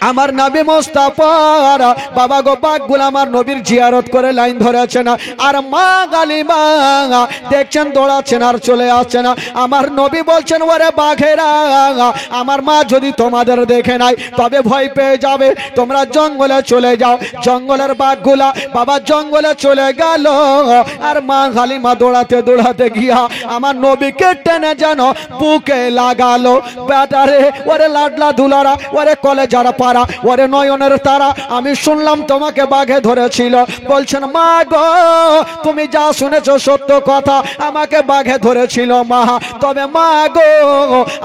আমার নবী মুস্তাফার বাবা গো বাঘগুলো আমার নবীর জিয়ারত করে লাইন ধরেছেন। আর মা হালিমা দেখছেন দৌড়াচ্ছেন আর চলে আসছেন। আমার নবী বলছেন, ওরে বাঘেরা, আমার মা যদি তোমাদের দেখে নাই তবে ভয় পেয়ে যাবে, তোমরা জঙ্গলে চলে যাও। জঙ্গলের বাঘগুলা বাবা জঙ্গলে চলে গেল, আর মা হালিমা দৌড়াতে দৌড়াতে গিয়া আমার নবীকে টেনে যেন বুকে লাগালো। বেটারে, ওরে লাডলা দুলারা, ওরে কলেজার পারা, ওরে নয়নের তারা, আমি শুনলাম তোমাকে বাঘে ধরেছিল। বলছেন মা গো, তুমি যা শুনেছো সত্য কথা, আমাকে বাঘে ধরেছিল মা। তবে মা গো,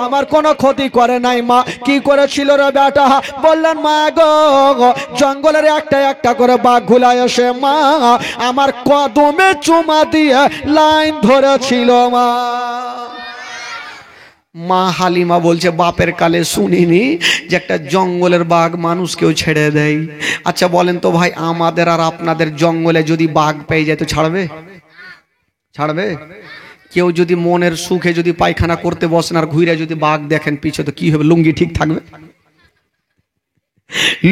আমার কোনো ক্ষতি করে নাই মা। কি করেছিল রে বেটা? বললেন মা গো, জঙ্গলের একটা একটা করে বাঘগুলা এসে মা আমার কদমে চুমা দিয়ে লাইন ধরেছিল মা। মা হালিমা বলছে, বাপের কালে শুনিনি যে একটা জঙ্গলের বাঘ মানুষকেও ছেড়ে দেয়। আচ্ছা বলেন তো ভাই, আমাদের আর আপনাদের জঙ্গলে যদি বাঘ পেয়ে যায় তো ছাড়বে? ছাড়বে? কেউ যদি মনের সুখে যদি পায়খানা করতে বসেন আর ঘুরে যদি বাঘ দেখেন পিছে, তো কি হবে? লুঙ্গি ঠিক থাকবে?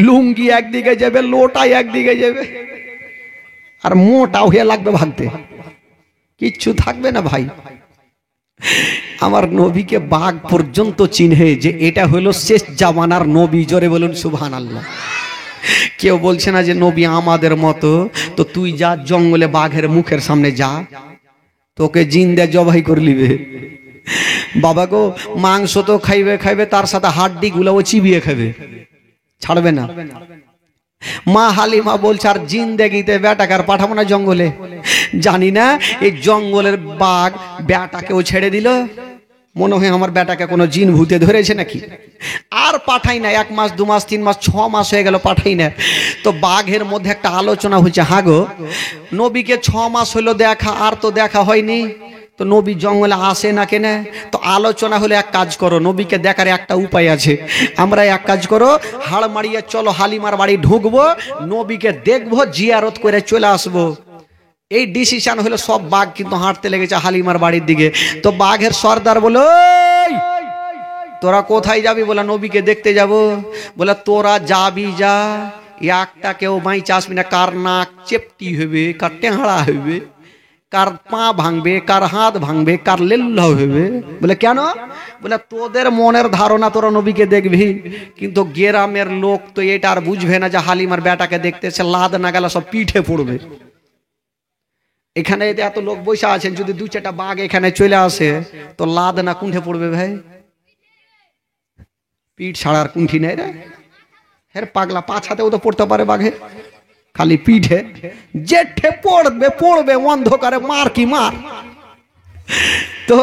লুঙ্গি একদিকে যাবে, লোটাই একদিকে যাবে, আর মোটা হয়ে লাগবে ভাগতে, কিচ্ছু থাকবে না ভাই। আমার নবীকে বাঘ পর্যন্ত চিনহে যে এটা হলো শেষ জামানার নবী। জোরে বলুন সুবহানাল্লাহ। কেউ বলছে না যে নবী আমাদের মতো, তো তুই যা জঙ্গলে বাঘের মুখের সামনে যা, তোকে জিন্দা জবাই করে নিবে। বাবা গো, মাংস তো খাইবে খাইবে, তার সাথে হাড্ডি গুলাও চিবিয়ে খাবে, ছাড়বে না। মা হালিমা বলছে আর জিন্দেগিতে বেটাকে আর পাঠাবো না জঙ্গলে। জানি না এই জঙ্গলের বাঘ বেটাকেও ছেড়ে দিল, মনে হয় আমার বেটাকে কোনো জিন ভূতে ধরেছে নাকি। আর পাঠাই না, 1 মাস 2 মাস 3 মাস 6 মাস হয়ে গেল পাঠাই না। তো বাঘের মধ্যে একটা আলোচনা হচ্ছে, হাগো নবীকে 6 মাস হলো দেখা, আর তো দেখা হয়নি, তো নবী জঙ্গলে আসে না কেন? তো আলোচনা হলে এক কাজ করো, নবীকে দেখার একটা উপায় আছে, আমরা এক কাজ করো, হাড় মারিয়ে চলো হালিমার বাড়ি ঢুকবো, নবীকে দেখবো, জিয়ারত করে চলে আসবো। এই ডিসিশন হলো। সব বাঘ কিন্তু হাঁটতে লেগেছে হালিমার বাড়ির দিকে। তো বাঘের সর্দার বলো, তোরা কোথায় যাবি? বলে নবীকে দেখতে যাব। বলে তোরা যাবি যা, একটা কেউ বাইচে আসবি না। কার নাক চেপটি হবে, কার টেহারা হবে, কার পা ভাঙবে, কার হাত ভাঙবে, কার লেল্লা হবে। বলে কেন? বলে তোদের মনের ধারণা তোরা নবীকে দেখবি, কিন্তু গ্রামের লোক তো এটা আর বুঝবে না যে হালিমার বেটাকে দেখতেছে, লাদ না গেলে সব পিঠে পড়বে। এখানে এত লোক বসে আছেন, যদি 2-4টা বাঘ এখানে চলে আসে তো লাদ না কুণ্ঠে পড়বে ভাই? পিঠ ছাড়ার কুণ্ঠি নেই রে। হ্যাঁ পাগলা, পাছাতেও তো পড়তে পারে বাঘে, খালি পিঠে জেঠে পড়বে পড়বে অন্ধকারে, মার কি মার। তো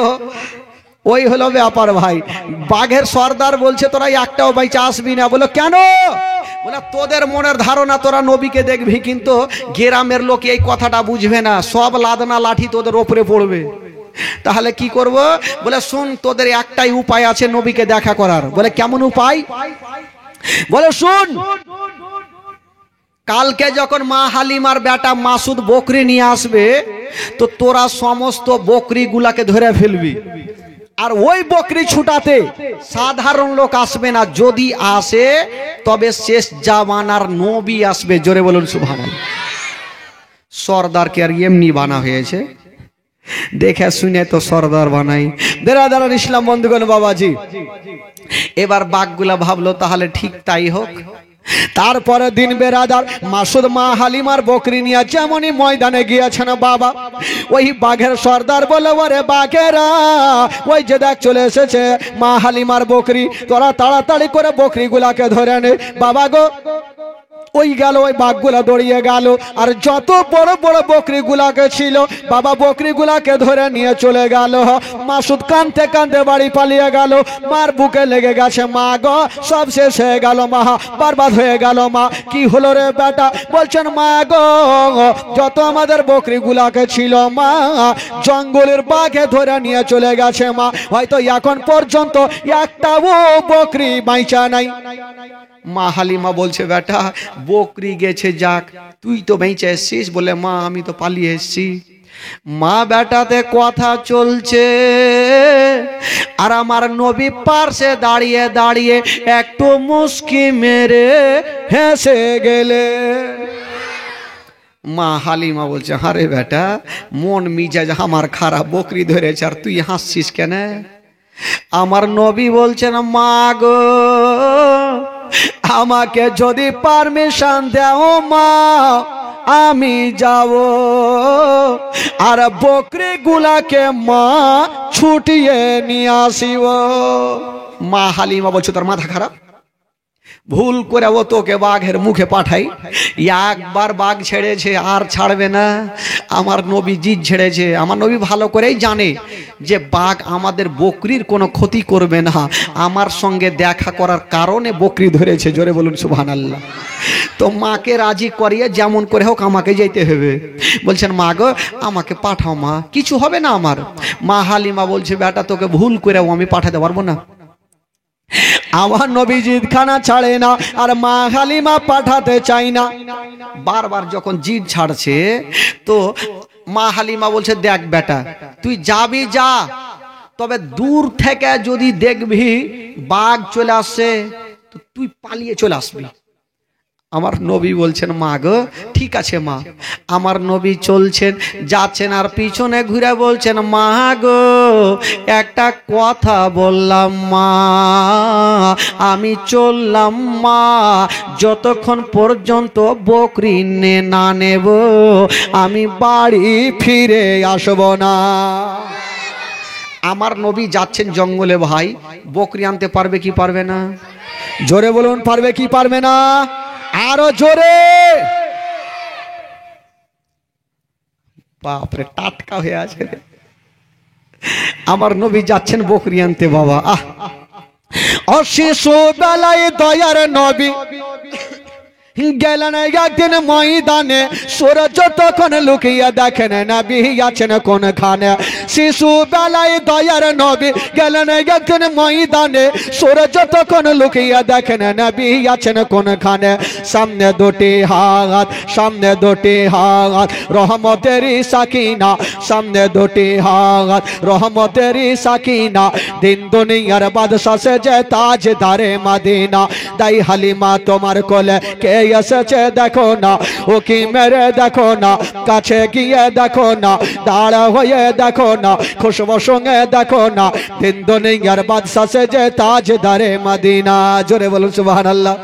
ওই হলো ব্যাপার ভাই। বাঘের সর্দার বলছে তোরা একটাও বাইচে আসবি না। বলো কেন? বলে তোদের মনের ধারণা তোরা নবীকে দেখবি, কিন্তু গ্রামের লোক এই কথাটা বুঝবে না, সব লাদনা লাঠি তোদের ওপরে পড়বে। তাহলে কি করব? বলে শুন, তোদের একটাই উপায় আছে নবীকে দেখা করার। বলে কেমন উপায়? বলে শুন, কালকে যখন মা হালিমার বেটা মাসুদ বকরি নিয়ে আসবে, তো তোরা সমস্ত বকরি গুলাকে ধরে ফেলবি, আর ওই বকরি ছুটাতে সাধারণ লোক আসবে না, যদি আসে তবে শেষ জামানার নবী আসবে। জোরে বলুন সুবহানাল্লাহ। সর্দারকে আর এমনি বানা হয়েছে, দেখে শুনে তো সর্দার বানাই। বেরাদার ইসলাম বন্ধুগণ, বাবাজি এবার বাঘগুলা ভাবলো তাহলে ঠিক তাই হোক। তারপরে দিন বেরাদার মাসুদ মা হালিমার বকরি নিয়ে যেমনই ময়দানে গিয়েছেন বাবা, ওই বাঘের সর্দার বলে, ওরে বাঘেরা, ওই যে দেখ চলে এসেছে মা হালিমার বকরি, তোরা তাড়াতাড়ি করে বকরি গুলাকে ধরে নে। বাবা গো, ওই গেল, ওই বাঘগুলা দৌড়িয়ে গেল, আর যত বড় বড় বকরি গুলাকে ছিল বাবা বকরি গুলাকে ধরে নিয়ে চলে গেল। মাসুদ কাঁদতে কাঁদতে বাড়ি পালিয়ে গেল, মার বুকে লেগে গেছে, মা গো সব শেষ হয়ে গেল, মা বরবাদ হয়ে গেল। মা কি হলো রে বেটা? বলছেন মা গো, যত আমাদের বকরি গুলাকে ছিল মা জঙ্গলের বাঘে ধরে নিয়ে চলে গেছে, মা হয়তো এখন পর্যন্ত একটাও বকরি বাইচা নাই। মা হালিমা বলছে, বেটা বকরি গেছে যাক, তুই তো বেঁচে এসছিস। বলে মা আমি তো পালিয়ে এসছি। মা বেটাতে কথা চলছে, আর আমার নবী পার্শ্বে দাঁড়িয়ে দাঁড়িয়ে একটু মুস্কি মেরে হেসে গেলে। মা হালিমা বলছে, আরে বেটা মন মিজাজ আমার খারাপ, বকরি ধরেছে আর তুই হাসছিস কেন? আমার নবী বলছেন, মা গো আমাকে যদি পারমিশন দাও মা, আমি যাব আর বকরি গুলাকে মা ছুটিয়ে নিয়ে আসিব। মা হালিমা বলছে, তোর মাথা খারাপ? ভুল করে ও তোকে বাঘের মুখে পাঠাই, একবার বাঘ ছেড়েছে আর ছাড়বে না। আমার নবী জিদ ছেড়েছে, আমার নবী ভালো করেই জানে যে বাঘ আমাদের বকরির কোনো ক্ষতি করবে না, আমার সঙ্গে দেখা করার কারণে বকরি ধরেছে। জোরে বলুন সুবহানাল্লাহ। তো মাকে রাজি করিয়ে যেমন করে হোক আমাকে যেতে হবে। বলছেন মা গো আমাকে পাঠাও মা, কিছু হবে না আমার। মা হালিমা বলছে, বেটা তোকে ভুল করেও আমি পাঠাতে পারবো না। আমার নবী জিদ খানা ছাড়ে না, আর মা হালিমা পাঠাতে চাই না। বারবার যখন জিদ ছাড়ছে, তো মা হালিমা বলছে, দেখ বেটা তুই যাবি যা, তবে দূর থেকে যদি দেখবি বাঘ চলে আসছে তো তুই পালিয়ে চলে আসবি। আমার নবী বলছেন, মা গো ঠিক আছে মা। আমার নবী চলছেন, যাচ্ছেন, আর পিছনে ঘুরে বলছেন, মা গো একটা কথা বললাম মা, আমি চললাম মা, যতক্ষণ পর্যন্ত বকরি না নেব আমি বাড়ি ফিরে আসব না। আমার নবী যাচ্ছেন জঙ্গলে ভাই, বকরি আনতে পারবে কি পারবে না? জোরে বলুন, পারবে কি পারবে না? আরো জোরে। বাপরে টাটকা হয়ে আছে রে। আমার নবী যাচ্ছেন বকরি আনতে বাবা। অশিশু বেলায় দয়ার নবী গেলেন একদিন ময়দানে, সূর্য তখন লুকিয়ে দেখেন নবী আছেন কোনখানে। শিশু বেলায় দয়ার নবী গেলেন একদিন ময়দানে, সূর্য তখন লুকিয়ে দেখেন নবী আছেন কোনখানে। সামনে দুটি হাত, সামনে দুটি হাত রহমতেরই সাকিনা, সামনে দুটি হাত রহমতেরই সাকিনা। দিন দুনিয়ার বাদশা সেজে তাজদারে মদিনা। দাই হালিমা তোমার কোলে কে এসেছে দেখো না, ও কি মেরে দেখো না, কাছে গিয়ে দেখো না, দাঁড়া হয়ে দেখো না, খুশবু সঙ্গে দেখো না। দিন দুনিয়ার বাদশা সেজে তাজদারে মদিনা। জোরে বলুন সুবহানাল্লাহ।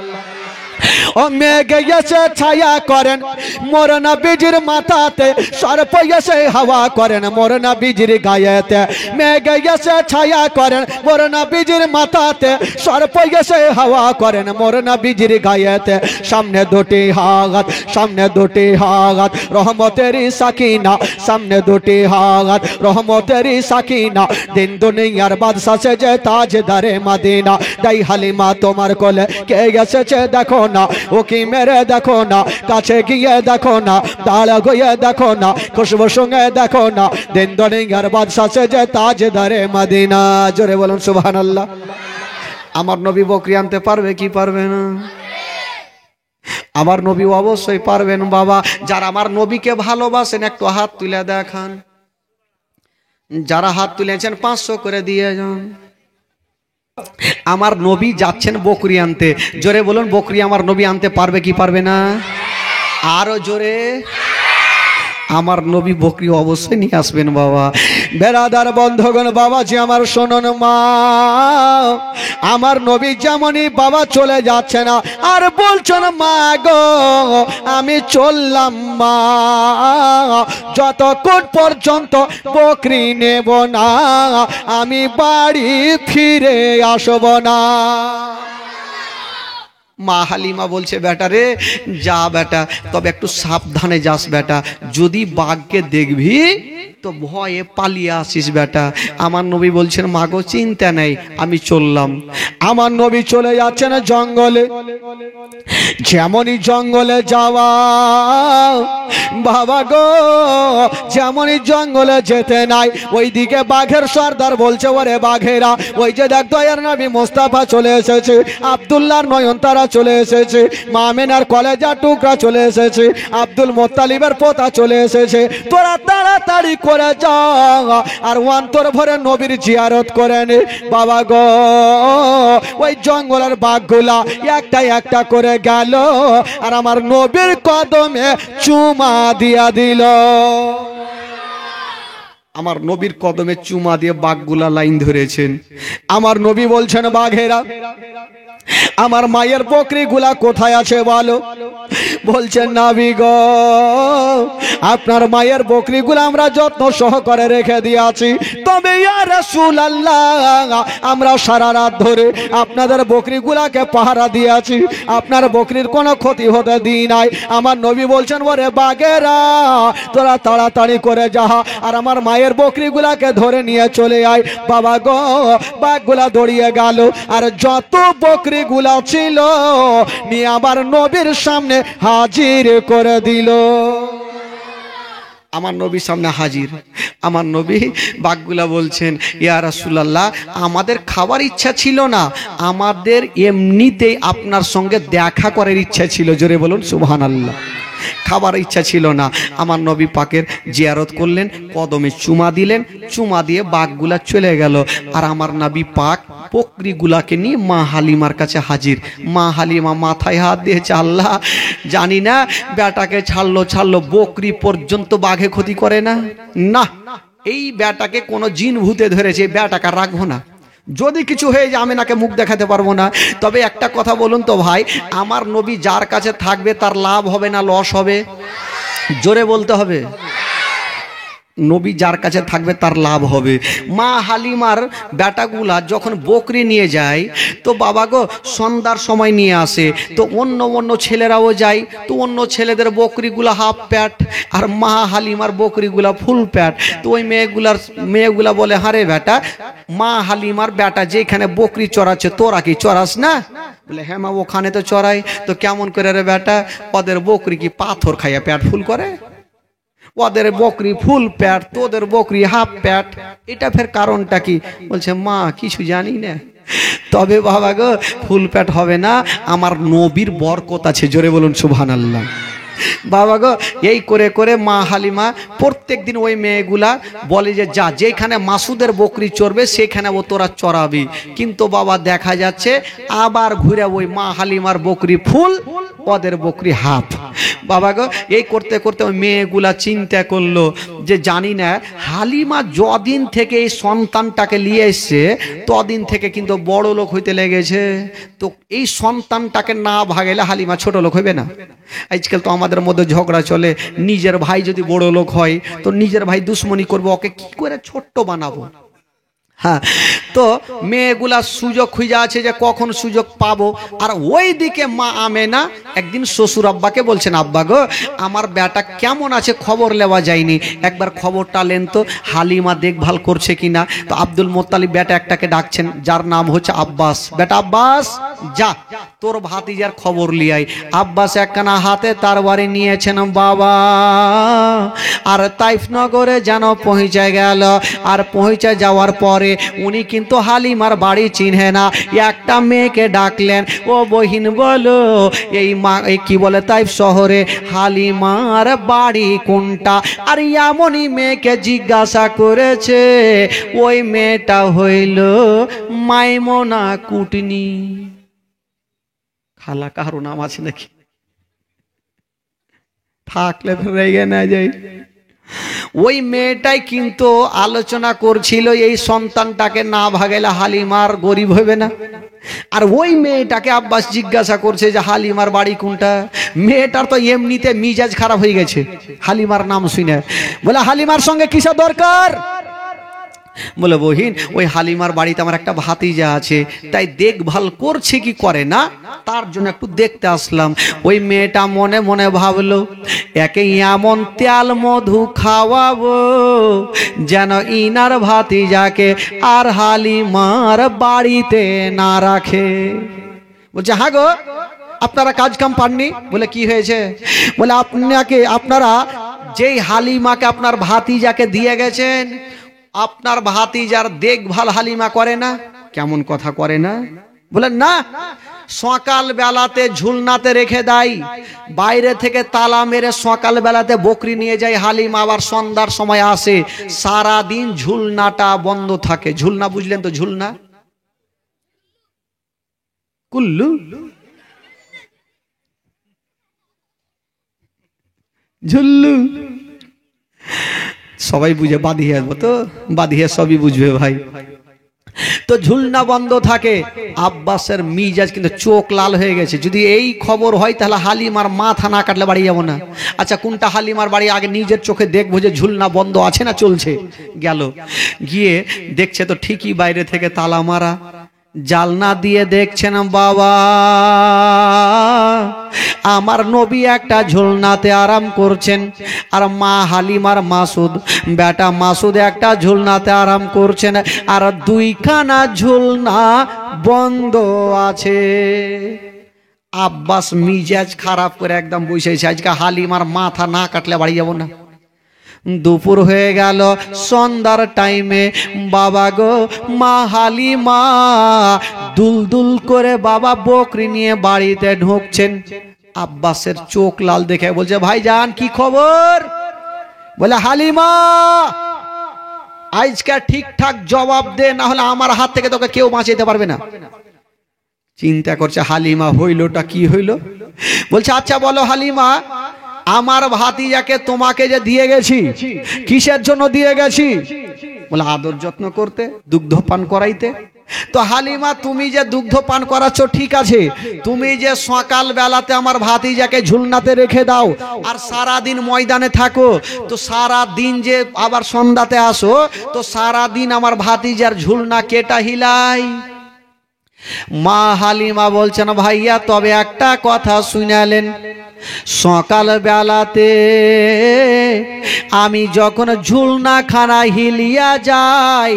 ও মেঘ এসে ছায়া করেন মোর নবীজির মাথাতে, সর্প এসে হাওয়া করেন মোর নবীজির গায়েতে। মেঘ এসে ছায়া করেন মোর নবীজির মাথাতে, সর্প এসে হাওয়া করেন মোর নবীজির গায়েতে। সামনে দুটি হাত, সামনে দুটি হাত রহমতেরই সাকিনা, সামনে দুটি হাত রহমতেরই সাকিনা। দিন দুনিয়ার বাদশা সেজে তাজদারে মদিনা। দাই হালিমা তোমার কোলে কে এসেছে দেখো না, ও কি মেরে দেখো না, কাছে গিয়ে দেখো না, দাঁড়া গিয়ে দেখো না, খুশবু সঙ্গে দেখো না। দিন দুনিয়ার বাদশা সেজে তাজদারে মদিনা। জোরে বলুন সুবহানাল্লাহ। আমার নবী বকরি আনতে পারবে কি পারবে না? আমার নবী অবশ্যই পারবেন বাবা। যারা আমার নবীকে ভালোবাসেন একটু হাত তুলে দেখান। যারা হাত তুলেছেন 500 করে দিয়ে যান। আমার নবী যাচ্ছেন বকরি আনতে। জোরে বলুন বকরি আমার নবী আনতে পারবে কি পারবে না? আরো জোরে। আমার নবী বকরি অবশ্যই নিয়ে আসবেন বাবা। বেরাদার বন্ধগণ বাবাজি আমার শোনুন মা, আমার নবী যেমনই বাবা চলে যাচ্ছে না আর বলছেন মা গো আমি চললাম মা, যতক্ষণ পর্যন্ত বকরি নেব না আমি বাড়ি ফিরে আসব না। মা হালিমা বলছে বেটা রে যা বেটা, তবে একটু সাবধানে যাস বেটা, যদি বাঘকে দেখবি তো ভয়ে পালিয়ে আসিস বেটা। আমার নবী বলছেন মা গো চিন্তা নেই আমি চললাম। আমার নবী চলে যাচ্ছেন জঙ্গলে। যেমনই জঙ্গলে যাওয়া বাবা গো, যেমনই জঙ্গলে যেতে নাই ওইদিকে বাঘের সর্দার বলছে ওরে বাঘেরা ওই যে দেখ দয়ার নবী মোস্তাফা চলে এসেছে, আব্দুল্লাহর নয়নতারা চলে এসেছে, মা আমেনার কলেজা টুকরা চলে এসেছে, আব্দুল মোত্তালিবের পোতা চলে এসেছে, তোরা তাড়াতাড়ি করে যা আর অন্তর ভরে নবীর জিয়ারত করে নে। বাবা গো ওই জঙ্গলের বাঘগুলা একটা একটা করে গেল আর আমার নবীর কদমে চুমা দিয়া দিল। আমার নবীর কদমে চুমা দিয়ে বাঘগুলা লাইন ধরেছেন। আমার নবী বলছেন বাঘেরা আমার মায়ের বকরি গুলা কোথায় আছে বলো? বলছেন নবী গো আপনার মায়ের বকরি গুলা আমরা যত্ন সহকারে রেখে দিয়েছি, তবে ইয়া রাসূলুল্লাহ আমরা সারা রাত ধরে আপনাদের বকরি গুলাকে পাহারা দিয়েছি, আপনার বকরির কোনো ক্ষতি হতে দিই নাই। আমার নবী বলছেন ওরে বাঘেরা তোরা তাড়াতাড়ি করে যা আর আমার মায়ের বকরি গুলাকে ধরে নিয়ে চলে আয়। বাবা গো বাঘগুলা দৌড়িয়ে গেল আর যত বকরি গুলা ছিল নিয়ে আবার নবীর সামনে হাজির করে দিল। আমার নবীর সামনে হাজির। আমার নবী বাঘগুলা বলছেন ইয়া রাসূলুল্লাহ আমাদের খাবার ইচ্ছা ছিল না, আমাদের এমনিতেই আপনার সঙ্গে দেখা করার ইচ্ছা ছিল। জোরে বলুন সুবহানাল্লাহ। খাবার ইচ্ছা ছিল না। আমার নবী পাকের জিয়ারত করলেন, কদমে চুমা দিলেন, চুমা দিয়ে বাঘগুলা চলে গেল আর আমার নবী পাক বকরিগুলাকে নিয়ে মা হালিমার কাছে হাজির। মা হালিমা মাথায় হাত দিয়েছে, আল্লাহ জানি না বেটাকে ছাড়লো বকরি পর্যন্ত বাঘে ক্ষতি করে না, না এই বেটাকে কোনো জিন ভূতে ধরেছে, বেটাকে রাখবো না, যদি কিছু হয়ে যায় আমি নাকে মুখ দেখাতে পারবো না। তবে একটা কথা বলুন তো ভাই, আমার নবী যার কাছে থাকবে তার লাভ হবে না লস হবে? জোরে বলতে হবে। নবী যার কাছে থাকবে তার লাভ হবে। মা হালিমার বেটাগুলা যখন বকরি নিয়ে যায় তো বাবা গো সন্ধ্যার সময় নিয়ে আসে, তো অন্য ছেলেরাও যায়, তো অন্য ছেলেদের বকরিগুলা হাফ প্যাট আর মা হালিমার বকরিগুলা ফুল প্যাট। তো ওই মেয়েগুলা বলে, হারে বেটা, মা হালিমার বেটা যেখানে বকরি চড়াচ্ছে তোরা কি চড়াস না? বলে হ্যাঁ মা ওখানে তো চড়াই। তো কেমন করে রে বেটা, ওদের বকরি কি পাথর খাইয়া প্যাট ফুল করে? ওদের বকরি ফুল প্যাট, তোদের বকরি হাফ প্যাট, এটা ফের কারণটা কি? বলছে মা কিছু জানি না, তবে বাবা গো ফুল প্যাট হবে না, আমার নবীর বরকত আছে। জোরে বলুন সুবহানাল্লাহ। বাবা গো এই করে করে মা হালিমা প্রত্যেক দিন ওই মেয়েগুলা বলে যে যা যেখানে মাসুদের বকরি চড়বে সেখানে ও তোরা চড়াবি। কিন্তু বাবা দেখা যাচ্ছে আবার ঘুরে ওই মা হালিমার বকরি ফুল, ওদের বকরি হাফ। বাবা গো এই করতে করতে ওই মেয়েগুলা চিন্তা করলো যে জানি না হালিমা যদিন থেকে এই সন্তানটাকে নিয়ে এসছে তদিন থেকে কিন্তু বড় লোক হইতে লেগেছে। তো এই সন্তানটাকে না ভাগাইলে হালিমা ছোট লোক হইবে না। আজকাল তো আমাদের মধ্যে ঝগড়া চলে, নিজের ভাই যদি বড় লোক হয় তো নিজের ভাই দুশ্মনী করবো, ওকে কি করে ছোট্ট বানাবো? হ্যাঁ, তো মেয়েগুলা সুযোগ খুঁজে আছে যে কখন সুযোগ পাবো। আর ওই দিকে মা আমেনা একদিন শ্বশুর আব্বাকে বলছেন, আব্বা গো আমার বেটা কেমন আছে খবর নেওয়া যায়নি, একবার খবরটা নেন তো হালিমা দেখভাল করছে কিনা। তো আব্দুল মোত্তালিব বেটা একটাকে ডাকছেন যার নাম হচ্ছে আব্বাস। বেটা আব্বাস যা তোর ভাতিজার খবর লিয়াই। আব্বাস একখানা হাতে তার বাড়ি নিয়েছেন বাবা, আর তাইফনগরে যেন পৌঁছে গেল। আর পৌঁছে যাওয়ার পরে উনি কিন্তু হালিমার বাড়ি চিনহে না। একটা মেয়েকে ডাকলেন, ও বহিন বলো এই কি বলে তাইফ শহরে হালিমার বাড়ি কোনটা? আর এমনই মেয়েকে জিজ্ঞাসা করেছে, ওই মেয়েটা হইল মাইমনা কুটনি। খালা কারো নাম আছে নাকি? থাকলে রেগে না যাই। ওই মেয়েটাই কিন্তু আলোচনা করছিল এই সন্তানটাকে না ভাগাইলে হালিমার গরিব হবে না। আর ওই মেয়েটাকে আব্বাস জিজ্ঞাসা করছে যে হালিমার বাড়ি কোনটা। মেয়েটার তো এমনিতে মিজাজ খারাপ হয়ে গেছে হালিমার নাম শুনে। বলে হালিমার সঙ্গে কিসের দরকার? বলে বহিন ওই হালিমার বাড়িতে আমার একটা ভাতিজা আছে, তাই দেখভাল করছে কি করে না তার জন্য একটু দেখতে আসলাম। ওই মেয়েটা মনে মনে ভাবলো একে এমন তেল মধু খাওয়াবো যেন ইনার ভাতিজাকে আর হালিমার বাড়িতে না রাখে। বলছে হ্যাঁ গো আপনারা কাজ কাম পাননি? বলে কি হয়েছে? বলে আপনারা যেই হালিমাকে আপনার ভাতিজাকে দিয়ে গেছেন, আপনার ভাতিজার দেখভাল হালিমা করে না। কেমন কথা করে না? বলে না, সকাল বেলাতে ঝুলনাতে রেখে দেয়, বাইরে থেকে তালা মেরে সকাল বেলাতে বকরি নিয়ে যায় হালিমা, আবার সন্ধ্যার সময় আসে, সারা দিন ঝুলনাটা বন্ধ থাকে। ঝুলনা বুঝলেন তো? ঝুলনা কুল্লু ঝুল্লু সবাই বুঝে, বাদিয়ে আসবো তো বাদিয়ে সবই বুঝবে ভাই। তো ঝুলনা বন্ধ থাকে। আব্বাসের মিজাজ কিন্তু চোখ লাল হয়ে গেছে। যদি এই খবর হয় তাহলে হালিমার মাথা না কাটলে বাড়ি যাবো না। আচ্ছা কোনটা হালিমার বাড়ি আগে নিজের চোখে দেখবো যে ঝুলনা বন্ধ আছে না চলছে। গেল, গিয়ে দেখছে তো ঠিকই বাইরে থেকে তালা মারা। জালনা দিয়ে দেখছেন বাবা আমার নবী একটা ঝুলনাতে আরাম করছেন, আর মা হালিমার মাসুদ বেটা মাসুদ একটা ঝুলনাতে আরাম করছেন, আর দুইখানা ঝুলনা বন্ধ আছে। আব্বাস মিজাজ খারাপ করে একদম বসেছে, আজকে হালিমার মাথা না কাটলে বাড়ি যাব না। দুপুর হয়ে গেল, সন্ধ্যার টাইমে বাবা গো মা হালিমা দুলদুল করে বাবা বকরি নিয়ে বাড়িতে ঢুকছেন। আব্বাসের চোখ লাল দেখে বলছে ভাইজান কি খবর? বলে হালিমা আজকে ঠিকঠাক জবাব দে, না হলে আমার হাত থেকে তোকে কেউ বাঁচাতে পারবে না। চিন্তা করছে হালিমা হইলটা কি হইল। বলছে আচ্ছা বলো হালিমা, আমার ভাতিজাকে তোমাকে যে দিয়ে গেছি কিসের জন্য দিয়ে গেছি? বলে আদর যত্ন করতে, দুগ্ধ পান করাইতে। তো হালিমা, তুমি যে দুগ্ধ পান করাচ্ছ ঠিক আছে, তুমি যে সকাল বেলাতে আমার ভাতিজাকে ঝুলনাতে রেখে দাও আর সারা দিন ময়দানে থাকো, তো সারা দিন যে আবার সন্ধ্যাতে আসো, তো সারা দিন আমার ভাতিজার ঝুলনা কেটা হিলাই। মা হালিমা বলছেন, ভাইয়া তবে একটা কথা শুনালেন, সকাল বেলাতে আমি যখন ঝুলনা খানা হিলিয়া যাই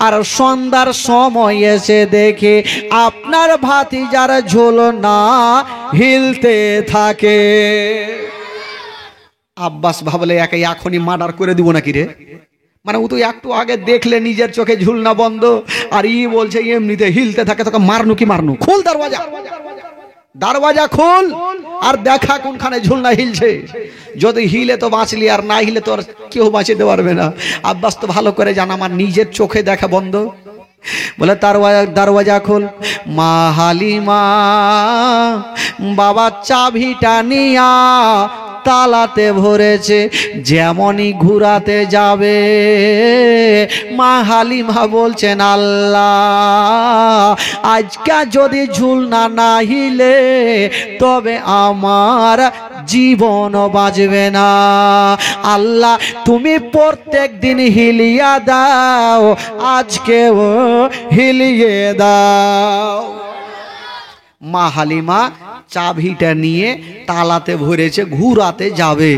আর সন্ধ্যার সময় এসে দেখে আপনার ভাতিজার ঝুলনা হিলতে থাকে। আব্বাস ভাবলে এখনই মার্ডার করে দিব নাকি রে, মানে ও তো একটু আগে দেখলে নিজের চোখে ঝুলনা বন্ধ, আর ই বলছে এমনিতে হিলতে থাকে, তোকে মারনু কি মারনু, খুল দরওয়াজা, দরওয়াজা খুল আর দেখা কোনখানে ঝুলনা হিলছে, যদি হিলে তো বাঁচলি আর না হিলে তো আর কেউ বাঁচাতে পারবে না। আব্বাস তো ভালো করে জানা আমার নিজের চোখে দেখা বন্ধ, বলে দরওয়াজা খোল। মা হালিমা বাবা চাবিটা নিয়া তালাতে ভরেছে, যেমনই ঘুরাতে যাবে মা হালিমা বলছেন, আল্লাহ আজকে যদি ঝুলনা না হিলে তবে আমার জীবন বাঁচবে না, আল্লাহ তুমি প্রত্যেক দিন হিলিয়া দাও, আজকেও হিলিয়ে দাও। মা হালিমা চাবিটা নিয়ে তালাতে ভরেছে, ঘুরাতে যাবে।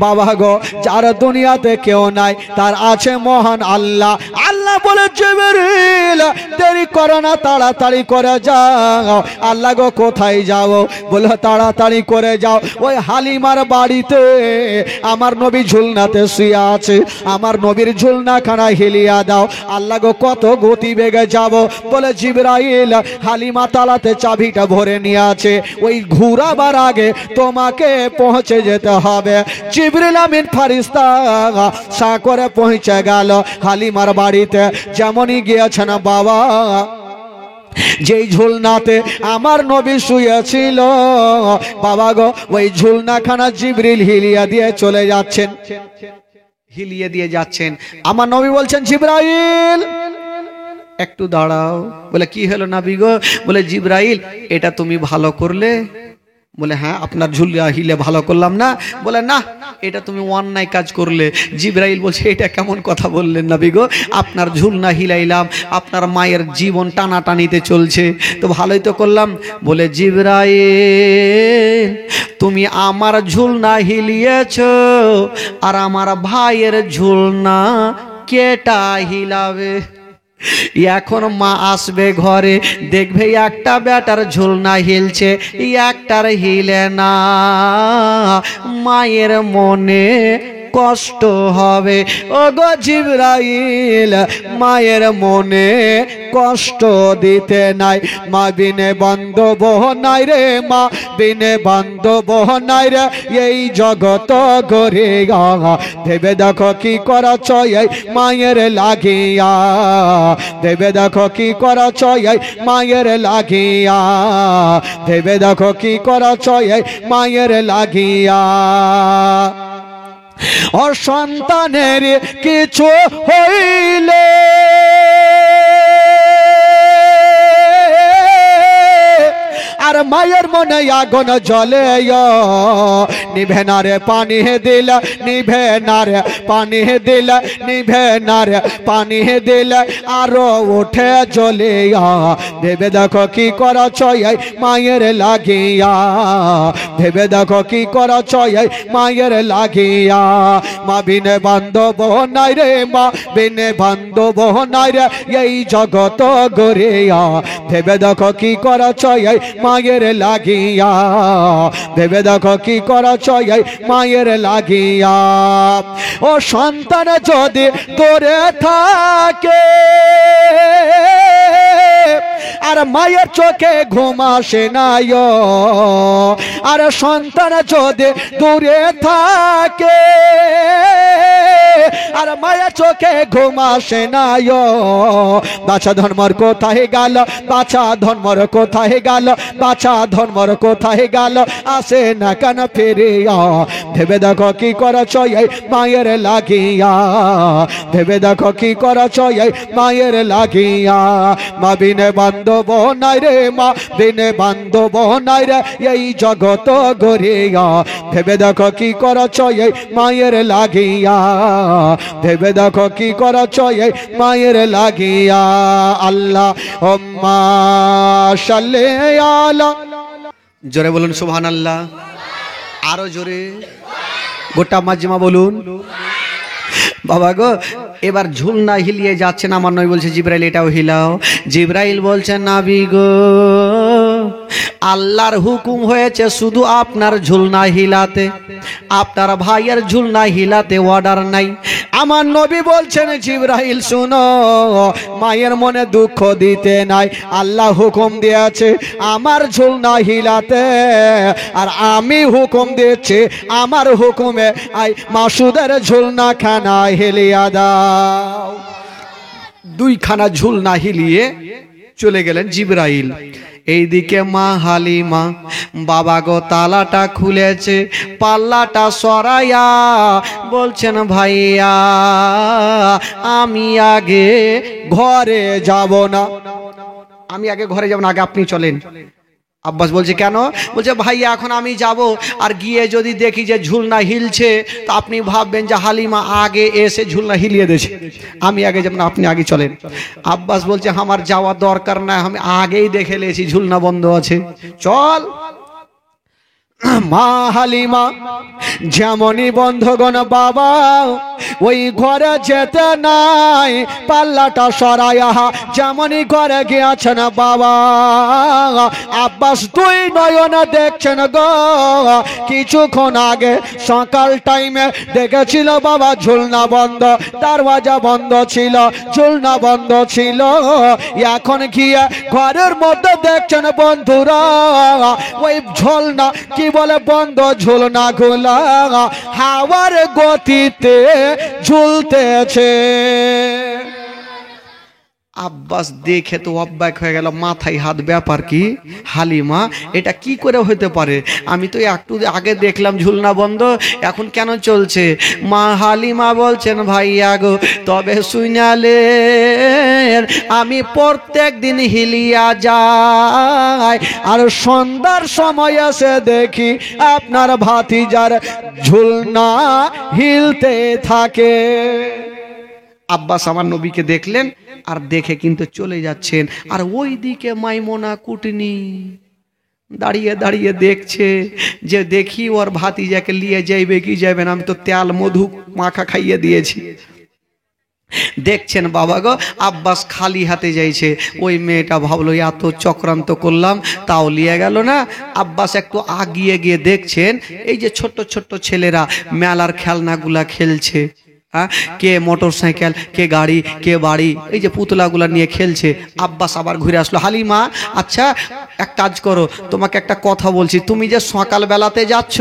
বাবা গো, যার দুনিয়াতে কেউ নাই তার আছে মহান আল্লাহ। আল্লাহ বলে, জিবরিল দেরি করো না, তাড়াতাড়ি করে যাও। আল্লাহ গো কোথায় যাও? বলে তাড়াতাড়ি করে যাও, ওই হালিমার বাড়িতে আমার নবী ঝুলনাতে শুয়ে আছে, আমার নবীর ঝুলনা খানা হিলিয়া দাও। আল্লাহ গো কত গতি বেগে যাব? বলে জিবরাইল হালিমা তালাতে চাবিটা ভরে নিয়ে আছে, ওই ঘুরাবার আগে তোমাকে পৌঁছে যেতে হবে। জিবরিল আমিন ফেরেশতা সাকরে পৌঁছে গেল হালিমার বাড়িতে। যেমনই গিয়েছেন বাবা, যেই ঝুলনাতে আমার নবী শুয়েছিল বাবা গো, ওই ঝুলনাখানা জিবরিল হিলিয়া দিয়ে চলে যাচ্ছেন, হিলিয়ে দিয়ে যাচ্ছেন। আমার নবী বলছেন, জিবরাইল একটু দাঁড়াও। বলে কি হলো নবী গো? বলে জিবরাইল এটা তুমি ভালো করলে? বলে হ্যাঁ, আপনার ঝুলিয়া হিলে ভালো করলাম না? বলে না, এটা তুমি অন্যায় কাজ করলে। জিবরাইল বলছে, এটা কেমন কথা বললেন নবী গো? আপনার ঝুলনা হিলাইলাম, আপনার মায়ের জীবন টানাটানিতে চলছে, তো ভালোই তো করলাম। বলে জিবরাইল তুমি আমার ঝুলনা হিলিয়েছ আর আমার ভাইয়ের ঝুলনা কেটা হিলাবে? এখন মা আসবে ঘরে, দেখবে একটা বেটার ঝুলনা হিলছে, একটার হিলে না, মায়ের মনে কষ্ট হবে। ও গো জিবরাইল মায়ের মনে কষ্ট দিতে নাই, মা বিনে বান্ধব নাই রে, মা বিনে বান্ধব নাই রে এই জগত গরে। ভেবে দেখো কি করেছ এই মায়ের লাগিয়া, ভেবে দেখো কি করেছ এই মায়ের লাগিয়া, ভেবে দেখো কি করেছ এই মায়ের লাগিয়া। ও সন্তানের কিছু হইলে আর মায়ের মনে আগুন জ্বলে, নিভে না রে পানি দিল, নিভে না রে পানি দিল, নিভে না রে পানি দিল, আরো উঠে জ্বলে। ভেবে দেখো কি করেছ এই মায়ের লাগিয়া, ভেবে দেখো কি করেছ এই মায়ের লাগিয়া। মা বিনে বান্ধব নাই রে, মা বিনে বান্ধব নাই রে এই জগত গরিয়া। ভেবে দেখো কি করেছ এই মায়ের লাগিয়া, ভেবে দেখো কি করেছ এই মায়ের লাগিয়া। ও সন্তান যদি দূরে থাকে আর মায়ের চোখে ঘুম আসে না, আর সন্তান যদি দূরে থাকে আর মায়া চোখে ঘুম আসে না। বাছা ধর্মর কোথায় গেল, বাছা ধর্মর কোথায় গেল, বাছা ধর্মর কোথায় গেল, আসে না কেন ফিরিয়া। ভেবে দেখো কি করেছ এই মায়ের লাগিয়া, ভেবে দেখো কি করেছ এই মায়ের লাগিয়া। মা বিনে বান্ধব নাই রে, মা বিনে বান্ধব নাই রে এই জগত গড়িয়া। ভেবে দেখো কি করেছ এই মায়ের লাগিয়া, ভেবে দেখো কি করেছ এই মায়ের লাগিয়া। আল্লাহ হুম্মা সাল্লি আলা, জোরে বলুন সুবহানাল্লাহ, আরো জোরে, গোটা মাজমা বলুন। বাবা গো, এবার ঝুলনা হিলিয়ে যাচ্ছেন, আমার নয় বলছে জিব্রাইল এটাও হিলাও। জিব্রাইল বলছে নাবি গো, আল্লাহর হুকুম হয়েছে শুধু আপনার ঝুলনা হিলাতে, আপনার ভাইয়ের ঝুলনা হিলাতে অর্ডার নাই। আমার নবী বলছেন জিব্রাইল শুনো, মায়ের মনে দুঃখ দিতে নাই, আল্লাহ হুকুম দিয়েছে আমার ঝুলনা হিলাতে, আর আমি হুকুম দিচ্ছি আমার হুকুমে আই মাসুদের ঝুলনা খানা হিলিয়া দাও। দুইখানা ঝুলনা হিলিয়ে চলে গেলেন জিব্রাইল। এইদিকে মা হালিমা, বাবা গো তালাটা খুলেছে, পাল্লাটা সরাইয়া বলছেন ভাইয়া আমি আগে ঘরে যাব না, আমি আগে ঘরে যাব না, আগে আপনি চলেন। আব্বাস বলছে কেন? বলছে ভাইয়া এখন আমি যাব, আর গিয়ে যদি দেখি যে ঝুলনা হিলছে তো আপনি ভাববেন যে হালিমা আগে এসে ঝুলনা হিলিয়ে দিয়েছে, আমি আগে যাব না, আপনি আগে চলেন। আব্বাস বলছে আমার যাওয়ার দরকার নাই, আমি আগেই দেখে নিয়েছি ঝুলনা বন্ধ আছে, চল। মা হালিমা যেমনই বন্ধগণ বাবা ওই ঘরে যেতে নাই, পাল্লাটা সরাইয়া যেমনই ঘরে গিয়েছেন বাবা, আব্বাস দুই নয়নে দেখছেন গো। কিছুক্ষণ আগে সকাল টাইমে দেখেছিল বাবা ঝুলনা বন্ধ, দরওয়াজা বন্ধ ছিল, ঝুলনা বন্ধ ছিল। এখন গিয়ে ঘরের মধ্যে দেখছেন বন্ধুরা ওই ঝুলনা কি বলে বন্ধ ঝুলনা গুলা হাওয়ার গতিতে ঝুলতেছে। আব্বাস দেখে তো অবাক হয়ে গেল, মাথায় হাত, ব্যাপার কি হালিমা এটা কি করে হতে পারে? আমি তো একটু আগে দেখলাম ঝুলনা বন্ধ, এখন কেন চলছে? মা হালিমা বলছেন ভাইয়া গো তবে শুনালে আমি প্রত্যেক দিন হিলিয়া যাই, আর সন্ধ্যার সময় এসে দেখি আপনার ভাতিজার ঝুলনা হিলতে থাকে। আব্বাস আমার নবীকে দেখলেন আর দেখে কিন্তু চলে যাচ্ছেন, আর ওই দিকে মাইমোনা কুটনি দাঁড়িয়ে দাঁড়িয়ে দেখছে যে দেখি ওর ভাতিজাকে নিয়ে যাইবে কি যাবে না, আমি তো তেল মধু মাখা খাইয়ে দিয়েছি। দেখছেন বাবা গো আব্বাস খালি হাতে যাইছে, ওই মেয়েটা ভাবলো এত চক্রান্ত করলাম তাও লিয়ে গেল না। আব্বাস একটু আগিয়ে গিয়ে দেখছেন এই যে ছোট্ট ছোট্ট ছেলেরা মেলার খেলনাগুলা খেলছে, কে মোটরসাইকেল, কে গাড়ি, কে বাড়ি, এই যে পুতলাগুলা নিয়ে খেলছে। আব্বাস আবার ঘুরে আসলো, হালিমা আচ্ছা এক কাজ করো, তোমাকে একটা কথা বলছি, তুমি যে সকাল বেলাতে যাচ্ছ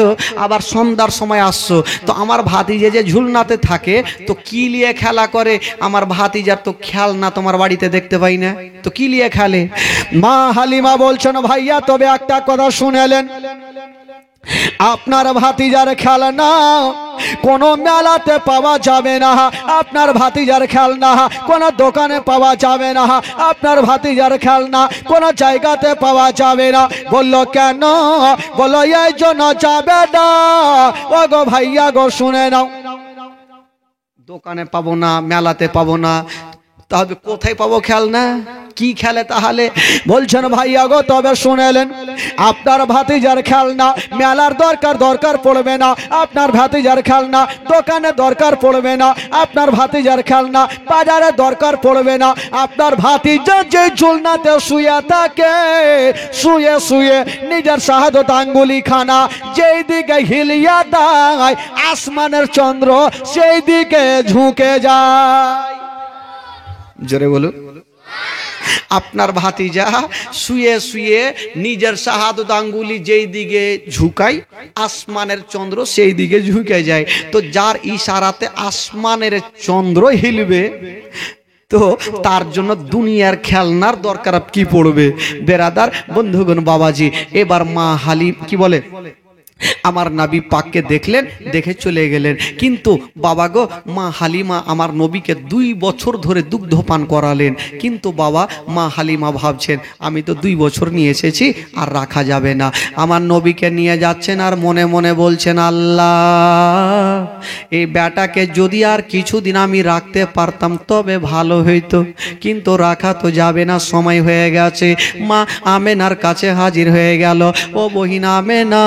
আবার সন্ধ্যার সময় আসছো, তো আমার ভাতিজে যে ঝুলনাতে থাকে তো কি নিয়ে খেলা করে? আমার ভাতিজার তো খেলনা তোমার বাড়িতে দেখতে পাই না, তো কি নিয়ে খেলে? মা হালিমা বলছেন ভাইয়া তবে একটা কথা শুনেলেন, আপনার ভাতিজার খেলনা কোন মেলাতে পাওয়া যাবে না, আপনার ভাতিজার খেলনা কোন দোকানে পাওয়া যাবে না, আপনার ভাতিজার খেলনা কোন জায়গাতে পাওয়া যাবে না। বলল কেন? বলল এই জন্য যাবে না। ও গো ভাইয়া গো শুনে নাও, দোকানে পাবো না, মেলাতে পাবো না, তাহলে কোথায় পাবো খেলনা? কি খেলে তাহলে? বলছেন ভাইয়া গো তবে শুনেলেন, আপনার ভাতিজার খেলনা মেলার দরকার পড়বে না, আপনার ভাতিজার খেলনা দোকানে দরকার পড়বে না, আপনার ভাতিজার খেলনা বাজারে দরকার পড়বে না। আপনার ভাতিজা যে ঝুলনাতে শুয়ে থাকে, শুয়ে শুয়ে নিজের শাহাদত আঙ্গুলি খানা যেই দিকে হিলিয়া দেয় আসমানের চন্দ্র সেই দিকে ঝুঁকে যায়। জোরে বলুন। আপনার ভাতিজা শুয়ে শুয়ে নিজের শাহাদত আঙ্গুলি যেই দিকে ঝুঁকায় আসমানের চন্দ্র সেই দিকে ঝুঁকে যায়। তো যার ইশারাতে আসমানের চন্দ্র হিলবে, তো তার জন্য দুনিয়ার খেলনার দরকার কি পড়বে? বেরাদার বন্ধুগণ বাবাজি, এবার মা হালিম কি বলে, আমার নবী পাককে দেখলেন, দেখে চলে গেলেন। কিন্তু বাবা গো, মা হালিমা আমার নবীকে 2 বছর ধরে দুগ্ধ পান করালেন। কিন্তু বাবা, মা হালিমা ভাবছেন আমি তো 2 বছর নিয়ে এসেছি, আর রাখা যাবে না। আমার নবীকে নিয়ে যাচ্ছেন আর মনে মনে বলছেন, আল্লাহ এই বেটাকে যদি আর কিছুদিন আমি রাখতে পারতাম তবে ভালো হইতো, কিন্তু রাখা তো যাবে না, সময় হয়ে গেছে। মা আমেনার কাছে হাজির হয়ে গেল, ও বহিন আমেনা,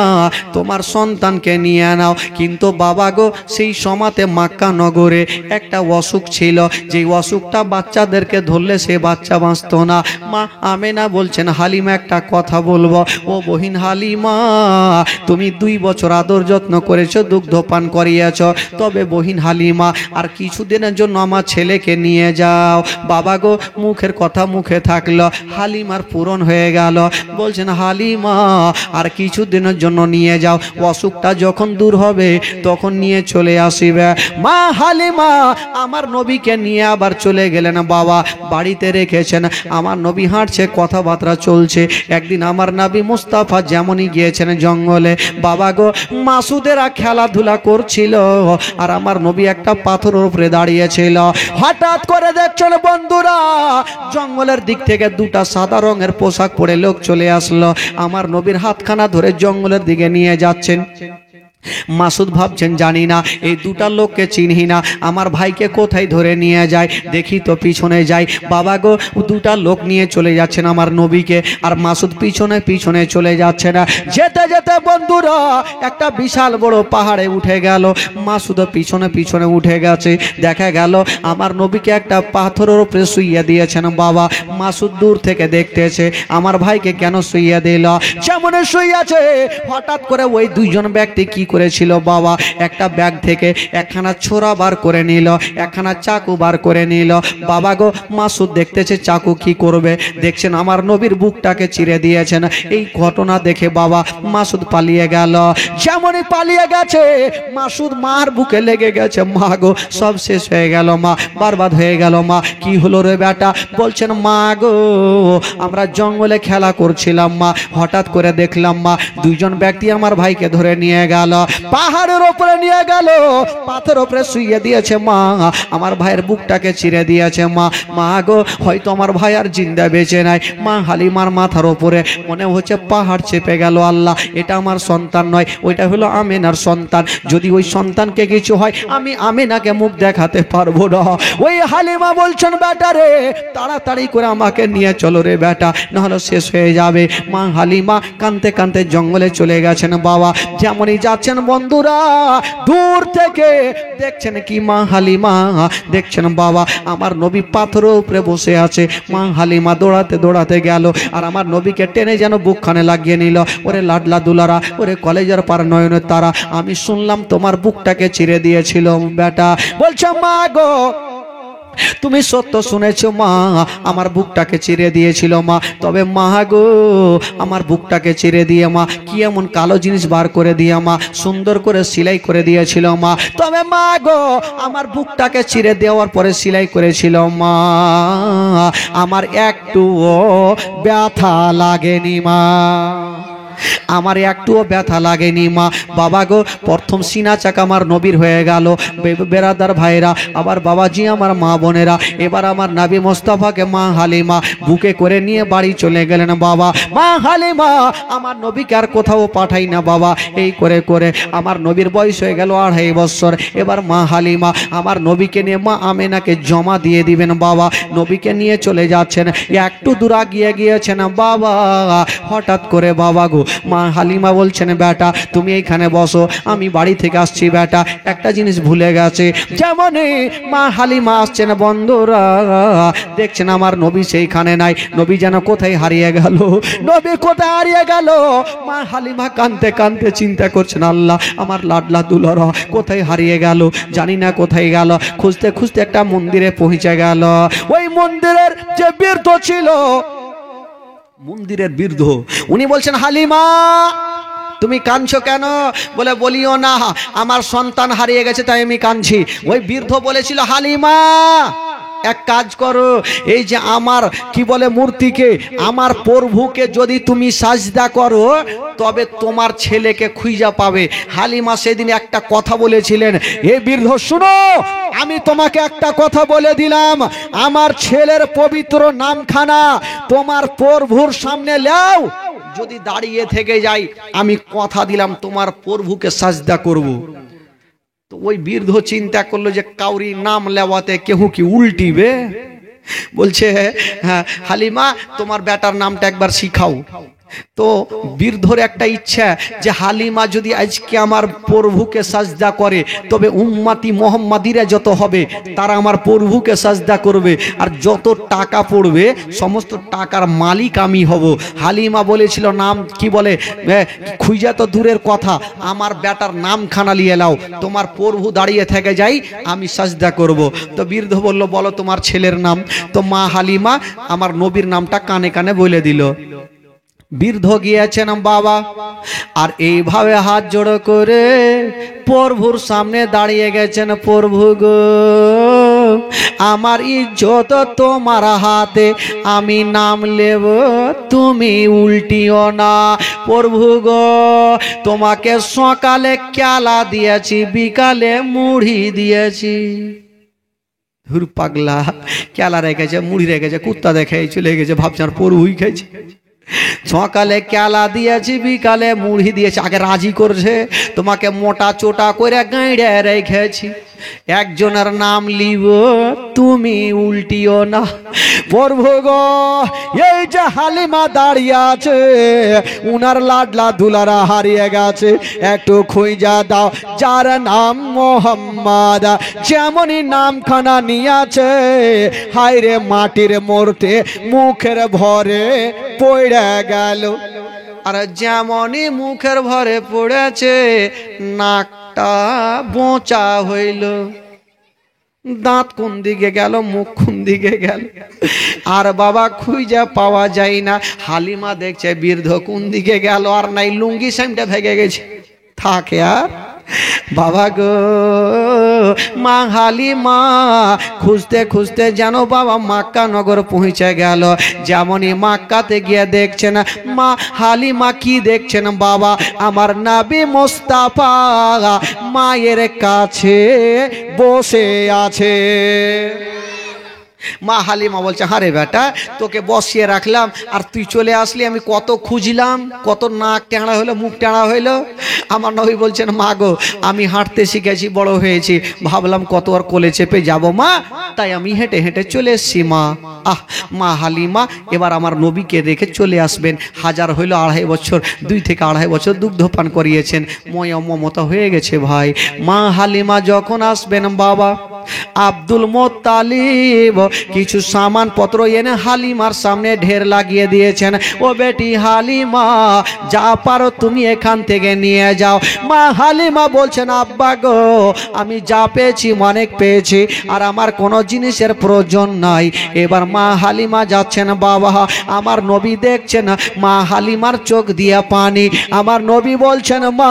তোমার সন্তানকে নিয়ে নাও। কিন্তু বাবা গো, সেই সময়তে মক্কা নগরে একটা অসুখ ছিল, যে অসুখটা বাচ্চাদেরকে ধরলে সে বাচ্চা বাঁচতো না। মা আমেনা বলছেন, হালিমা একটা কথা বলবো। ও বহিন হালিমা, তুমি 2 বছর আদর যত্ন করেছো, দুগ্ধ পান করিয়েছ, তবে বহিন হালিমা আর কিছুদিনের জন্য আমার ছেলেকে নিয়ে যাও। বাবা গো, মুখের কথা মুখে থাকলো, হালিমার পূরণ হয়ে গেল। বলছেন, হালিমা আর কিছুদিনের জন্য নিয়ে যাও, অসুখটা যখন দূর হবে তখন নিয়ে চলে আসিবে। মা হালিমা আমার নবীকে নিয়ে আবার চলে গেলেন। বাবা বাড়িতে রেখেছেন, আমার নবী হাঁটছে, কথাবার্তা চলছে। একদিন আমার নবী মুস্তাফা যেমনই গিয়েছেন জঙ্গলে, বাবা গো, মাসুদেরা খেলাধুলা করছিল, আর আমার নবী একটা পাথরের উপরে দাঁড়িয়েছিল। হঠাৎ করে দেখছেন বন্ধুরা, জঙ্গলের দিক থেকে 2টা সাদা রঙের পোশাক পরে লোক চলে আসলো, আমার নবীর হাতখানা ধরে জঙ্গলের দিকে নিয়ে যাচ্ছেন। মাসুদ ভাবছেন, জানি না এই 2টা লোককে চিনহি না, আমার ভাইকে কোথায় ধরে নিয়ে যায়, দেখি তো পিছনে যাই। বাবা গো, 2টা লোক নিয়ে চলে যাচ্ছেন আমার নবীকে, আর মাসুদ পিছনে পিছনে চলে যাচ্ছে না। যেতে যেতে বন্ধুরা একটা বিশাল বড় পাহাড়ে উঠে গেল, মাসুদ পিছনে পিছনে উঠে গেছে। দেখা গেল আমার নবীকে একটা পাথরের উপরে শুইয়ে দিয়েছেন। বাবা মাসুদ দূর থেকে দেখতেছে আমার ভাইকে কেন শুইয়ে দিল, যেমন শুইয়াছে হঠাৎ করে ওই 2জন ব্যক্তি কি করেছিল বাবা, একটা ব্যাগ থেকে একখানা ছোরা বার করে নিল, একখানা চাকু বার করে নিল। বাবা গো, মাসুদ দেখতেছে চাকু কি করবে, দেখছেন আমার নবীর বুকটাকে চিরে দিয়েছেন। এই ঘটনা দেখে বাবা মাসুদ পালিয়ে গেল। যেমনই পালিয়ে গেছে, মাসুদ মার বুকে লেগে গেছে। মা গো, সব শেষ হয়ে গেল, মা বরবাদ হয়ে গেল। মা কি হলো রে বেটা? বলছেন, মা গো, আমরা জঙ্গলে খেলা করছিলাম মা, হঠাৎ করে দেখলাম মা 2জন ব্যক্তি আমার ভাইকে ধরে নিয়ে গেল, পাহাড়ের উপরে নিয়ে গেল, পাথরের উপরে শুইয়ে দিয়েছে। মা আমার ভাইয়ের বুকটাকে চিরে দিয়েছে। মা মা গো, হয়তো আমার ভাই আর জিন্দা বেঁচে নাই। মা হালিমার মাথার উপরে মনে হচ্ছে পাহাড় চেপে গেল। আল্লাহ, এটা আমার সন্তান নয়, ওইটা হলো আমেনার সন্তান। যদি ওই সন্তানকে কিছু হয় আমি আমেনাকে মুখ দেখাতে পারবো না। ওই হালিমা বলছেন, বেটা রে, তাড়াতাড়ি করে আমাকে নিয়ে চলো রে বেটা, নাহলে শেষ হয়ে যাবে। মা হালিমা কাঁদতে কাঁদতে জঙ্গলে চলে গেছেন। বাবা যেমনই যাচ্ছেন বন্ধুরা, দূর থেকে দেখছেন কি মা হালিমা, দেখছেন বাবা আমার নবী পাথরের উপরে বসে আছে। মা হালিমা দৌড়াতে দৌড়াতে গেল, আর আমার নবীকে টেনে যেন বুকখানে লাগিয়ে নিল। ওরে লাডলা দুলারা, ওরে কলেজের পার নয়নের তারা, আমি শুনলাম তোমার বুকটাকে চিরে দিয়েছিল বেটা। বলছে, মা গো, তুমি সত্য শুনেছো মা, আমার বুকটাকে চিরে দিয়েছিল মা। তবে মা গো, আমার বুকটাকে চিরে দিয়ে মা কি এমন কালো জিনিস বার করে দিয়ে মা সুন্দর করে সেলাই করে দিয়েছিল মা। তবে মা গো, আমার বুকটাকে চিরে দেওয়ার পরে সেলাই করেছিল মা, আমার একটুও ব্যথা লাগেনি মা, আমার একটুও ব্যথা লাগেনি মা। বাবা গো, প্রথম সিনা চাকা আমার নবীর হয়ে গেল। বেরাদার ভাইরা, আবার বাবাজি, আমার মা বোনেরা, এবার আমার নবী মোস্তফাকে মা হালিমা বুকে করে নিয়ে বাড়ি চলে গেলেন। বাবা মা হালিমা আমার নবীকে আর কোথাও পাঠাই না। বাবা এই করে করে আমার নবীর বয়স হয়ে গেল 2.5 বছর। এবার মা হালিমা আমার নবীকে নিয়ে মা আমেনাকে জমা দিয়ে দিবেন। বাবা নবীকে নিয়ে চলে যাচ্ছেন, একটু দূর গিয়ে গিয়েছেন বাবা, হঠাৎ করে বাবা গো, মা হালিমা বলছেন, বেটা তুমি এইখানে বসো, আমি বাড়ি থেকে আসছি বেটা, একটা জিনিস ভুলে গেছে। যেমন মা হালিমা আসছেন বন্ধুরা, দেখছেন আমার নবী সেইখানে নাই, নবী যেন কোথায় হারিয়ে গেল, নবী কোথায় হারিয়ে গেল। মা হালিমা কাঁদতে কাঁদতে চিন্তা করছেন, আল্লাহ আমার লাডলা দুলারা কোথায় হারিয়ে গেল, জানি না কোথায় গেল। খুঁজতে খুঁজতে একটা মন্দিরে পৌঁছে গেল। ওই মন্দিরের যে বৃদ্ধ ছিল, মন্দিরের বৃদ্ধ, উনি বলছেন হালিমা তুমি কাঁদছো কেন? বলে বলিও না, আমার সন্তান হারিয়ে গেছে তাই আমি কাঁদছি। ওই বৃদ্ধ বলেছিল হালিমা এক কাজ করো, এই যে আমার কি বলে মূর্তিকে, আমার প্রভুকে যদি তুমি সাজদা করো তবে তোমার ছেলেকে খুঁজে পাবে। হালিমা সেদিন একটা কথা বলেছিলেন, এ বৃদ্ধ শুনো, আমি তোমাকে একটা কথা বলে দিলাম, আমার ছেলের পবিত্র নামখানা তোমার প্রভুর সামনে লাও, যদি দাঁড়িয়ে থেকে যাই আমি কথা দিলাম তোমার প্রভুকে সাজদা করব। তো ওই বৃদ্ধ চিন্তা করলো যে কাউরি নাম লেওয়াতে কেউ কি উল্টিবে, বলছে হ্যাঁ হালিমা তোমার বেটার নামটা একবার শিখাও। তো বৃদ্ধর একটা ইচ্ছা যে হালিমা যদি আজকে আমার প্রভুকে সাজদা করে তবে উম্মতি মোহাম্মদীরা যত হবে তারা আমার প্রভুকে সাজদা করবে, আর যত টাকা পড়বে সমস্ত টাকার মালিক আমি হব। হালিমা বলেছিল নাম কি বলে খুঁজা তো দূরের কথা, আমার বেটার নামখানা নিয়ে লাও, তোমার প্রভু দাঁড়িয়ে থেকে যাই আমি সাজদা করব। তো বৃদ্ধ বলল বলো তোমার ছেলের নাম। তো মা হালিমা আমার নবীর নামটা কানে কানে বলে দিল। বৃদ্ধ গিয়েছেন বাবা, আর এইভাবে হাত জোড়ো করে প্রভুর সামনে দাঁড়িয়ে গেছেন, প্রভু গো আমার ইজ্জত তোমার হাতে, আমি নাম নেব তুমি উল্টিও না। প্রভু গো তোমাকে সকালে কেলা দিয়েছি, বিকালে মুড়ি দিয়েছি। ধুর পাগলা, কেলা রেখেছে, মুড়ি রেখেছে, কুত্তা দেখে চলে গেছে, ভাবছে আর প্রভুই খাইছে। সকালে কেলা দিয়েছি, বিকালে মুড়ি দিয়েছি, আগে রাজি করছে, তোমাকে মোটা চোটা করে গাঁড়ে রেখেছি, একজনের নাম লিব তুমি উল্টিও না। প্রভু গো এই যে হালিমা দাঁড়িয়ে আছে উনার লাডলা দুলারা হারিয়ে গেছে, একটু খুঁজা দাও যার নাম মোহাম্মদ, যেমনই নামখানা নিয়েছে হায়রে মাটির মূর্তি মুখের ভরে পড়ে গেল, আর যেমনই মুখের ভরে পড়েছে নাকটা বোঁচা হইল, দাঁত কোন দিকে গেল, মুখ কোন দিকে গেল, আর বাবা খুঁজে পাওয়া যায় না। হালিমা দেখছে বৃদ্ধ কোন দিকে গেল, আর নাই লুঙ্গি সাইমটা ভেঙে গেছে, থাকে আর বাবা গো মা হালিমা খুঁজতে খুঁজতে যেন বাবা মক্কা নগর পৌঁছে গেল। যেমনই মক্কাতে গিয়ে দেখছেন মা হালিমা কি দেখছেন, বাবা আমার নবী মুস্তাফা মায়ের কাছে বসে আছে। মা হালিমা বলছে হারে বেটা তোকে বসিয়ে রাখলাম আর তুই চলে আসলি, আমি কত খুঁজলাম, কত নাক টেঁড়া হইলো, মুখ টেঁড়া হইলো। আমার নবী বলছেন মা গো আমি হাঁটতে শিখেছি, বড় হয়েছি, ভাবলাম কত আর কোলে চেপে যাব মা, তাই আমি হেঁটে হেঁটে চলে এসছি মা। মা হালিমা এবার আমার নবীকে রেখে চলে আসবেন। হাজার হইল 2.5 বছর, 2 থেকে 2.5 বছর দুগ্ধপান করিয়েছেন, ময়া মমতা হয়ে গেছে ভাই। মা হালিমা যখন আসবেন বাবা আব্দুল মোত্তালিব কিছু সামান পত্র এনে হালিমার সামনে ঢের লাগিয়ে দিয়েছেন, ও বেটি হালিমা যা পারো তুমি এখান থেকে নিয়ে যাও। মা হালিমা বলছেন আব্বা গো আমি যা পেয়েছি অনেক পেয়েছি, আর আমার কোনো জিনিসের প্রয়োজন নাই। এবার মা হালিমা যাচ্ছেন বাবা, আমার নবী দেখছেন মা হালিমার চোখ দিয়ে পানি, আমার নবী বলছেন মা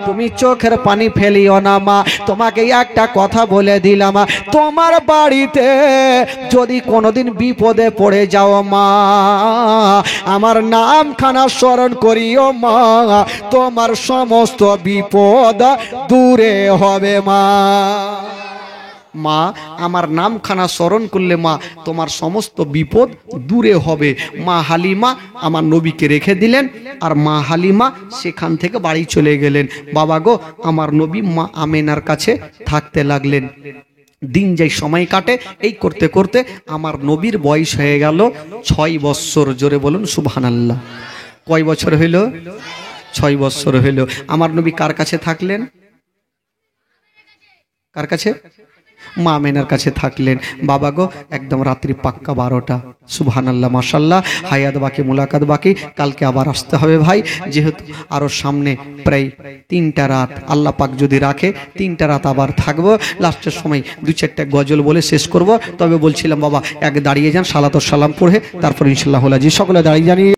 তুমি চোখের পানি ফেলিও না মা, তোমাকে একটা কথা বলে দিলাম, তোমার বাড়িতে যদি কোনোদিন বিপদে পড়ে যাও মা আমার নামখানা স্মরণ করিও মা, তোমার সমস্ত বিপদ দূরে হবে মা। মা আমার নামখানা স্মরণ করলে মা তোমার সমস্ত বিপদ দূরে হবে। মা হালিমা আমার নবীকে রেখে দিলেন, আর মা হালিমা সেখান থেকে বাড়ি চলে গেলেন। বাবা গো আমার নবী মা আমেনার কাছে থাকতে লাগলেন। দিন যাই সময় কাটে, এই করতে করতে আমার নবীর বয়স হয়ে গেল 6 বছর। জোরে বলুন সুবহানাল্লাহ। কয় বছর হইল? 6 বছর হইল। আমার নবী কার কাছে থাকলেন? কার কাছে? মা আমেনার কাছে থাকলেন। বাবা গো একদম রাত্রি পাক্কা 12টা। সুবহানাল্লাহ মাশাল্লাহ, হায়াত বাকি, মুলাকাত বাকি, কালকে আবার আসতে হবে ভাই, যেহেতু আরো সামনে প্রায় 3টা রাত আল্লাহ পাক যদি রাখে 3টা রাত আবার থাকবো। লাস্টের সময় 2-4টা গজল বলে শেষ করব। তবে বলছিলাম বাবা এক দাঁড়িয়ে যান, সালাত ও সালাম পড়ে তারপর ইনশাআল্লাহ সকলে দাঁড়িয়ে জানিয়ে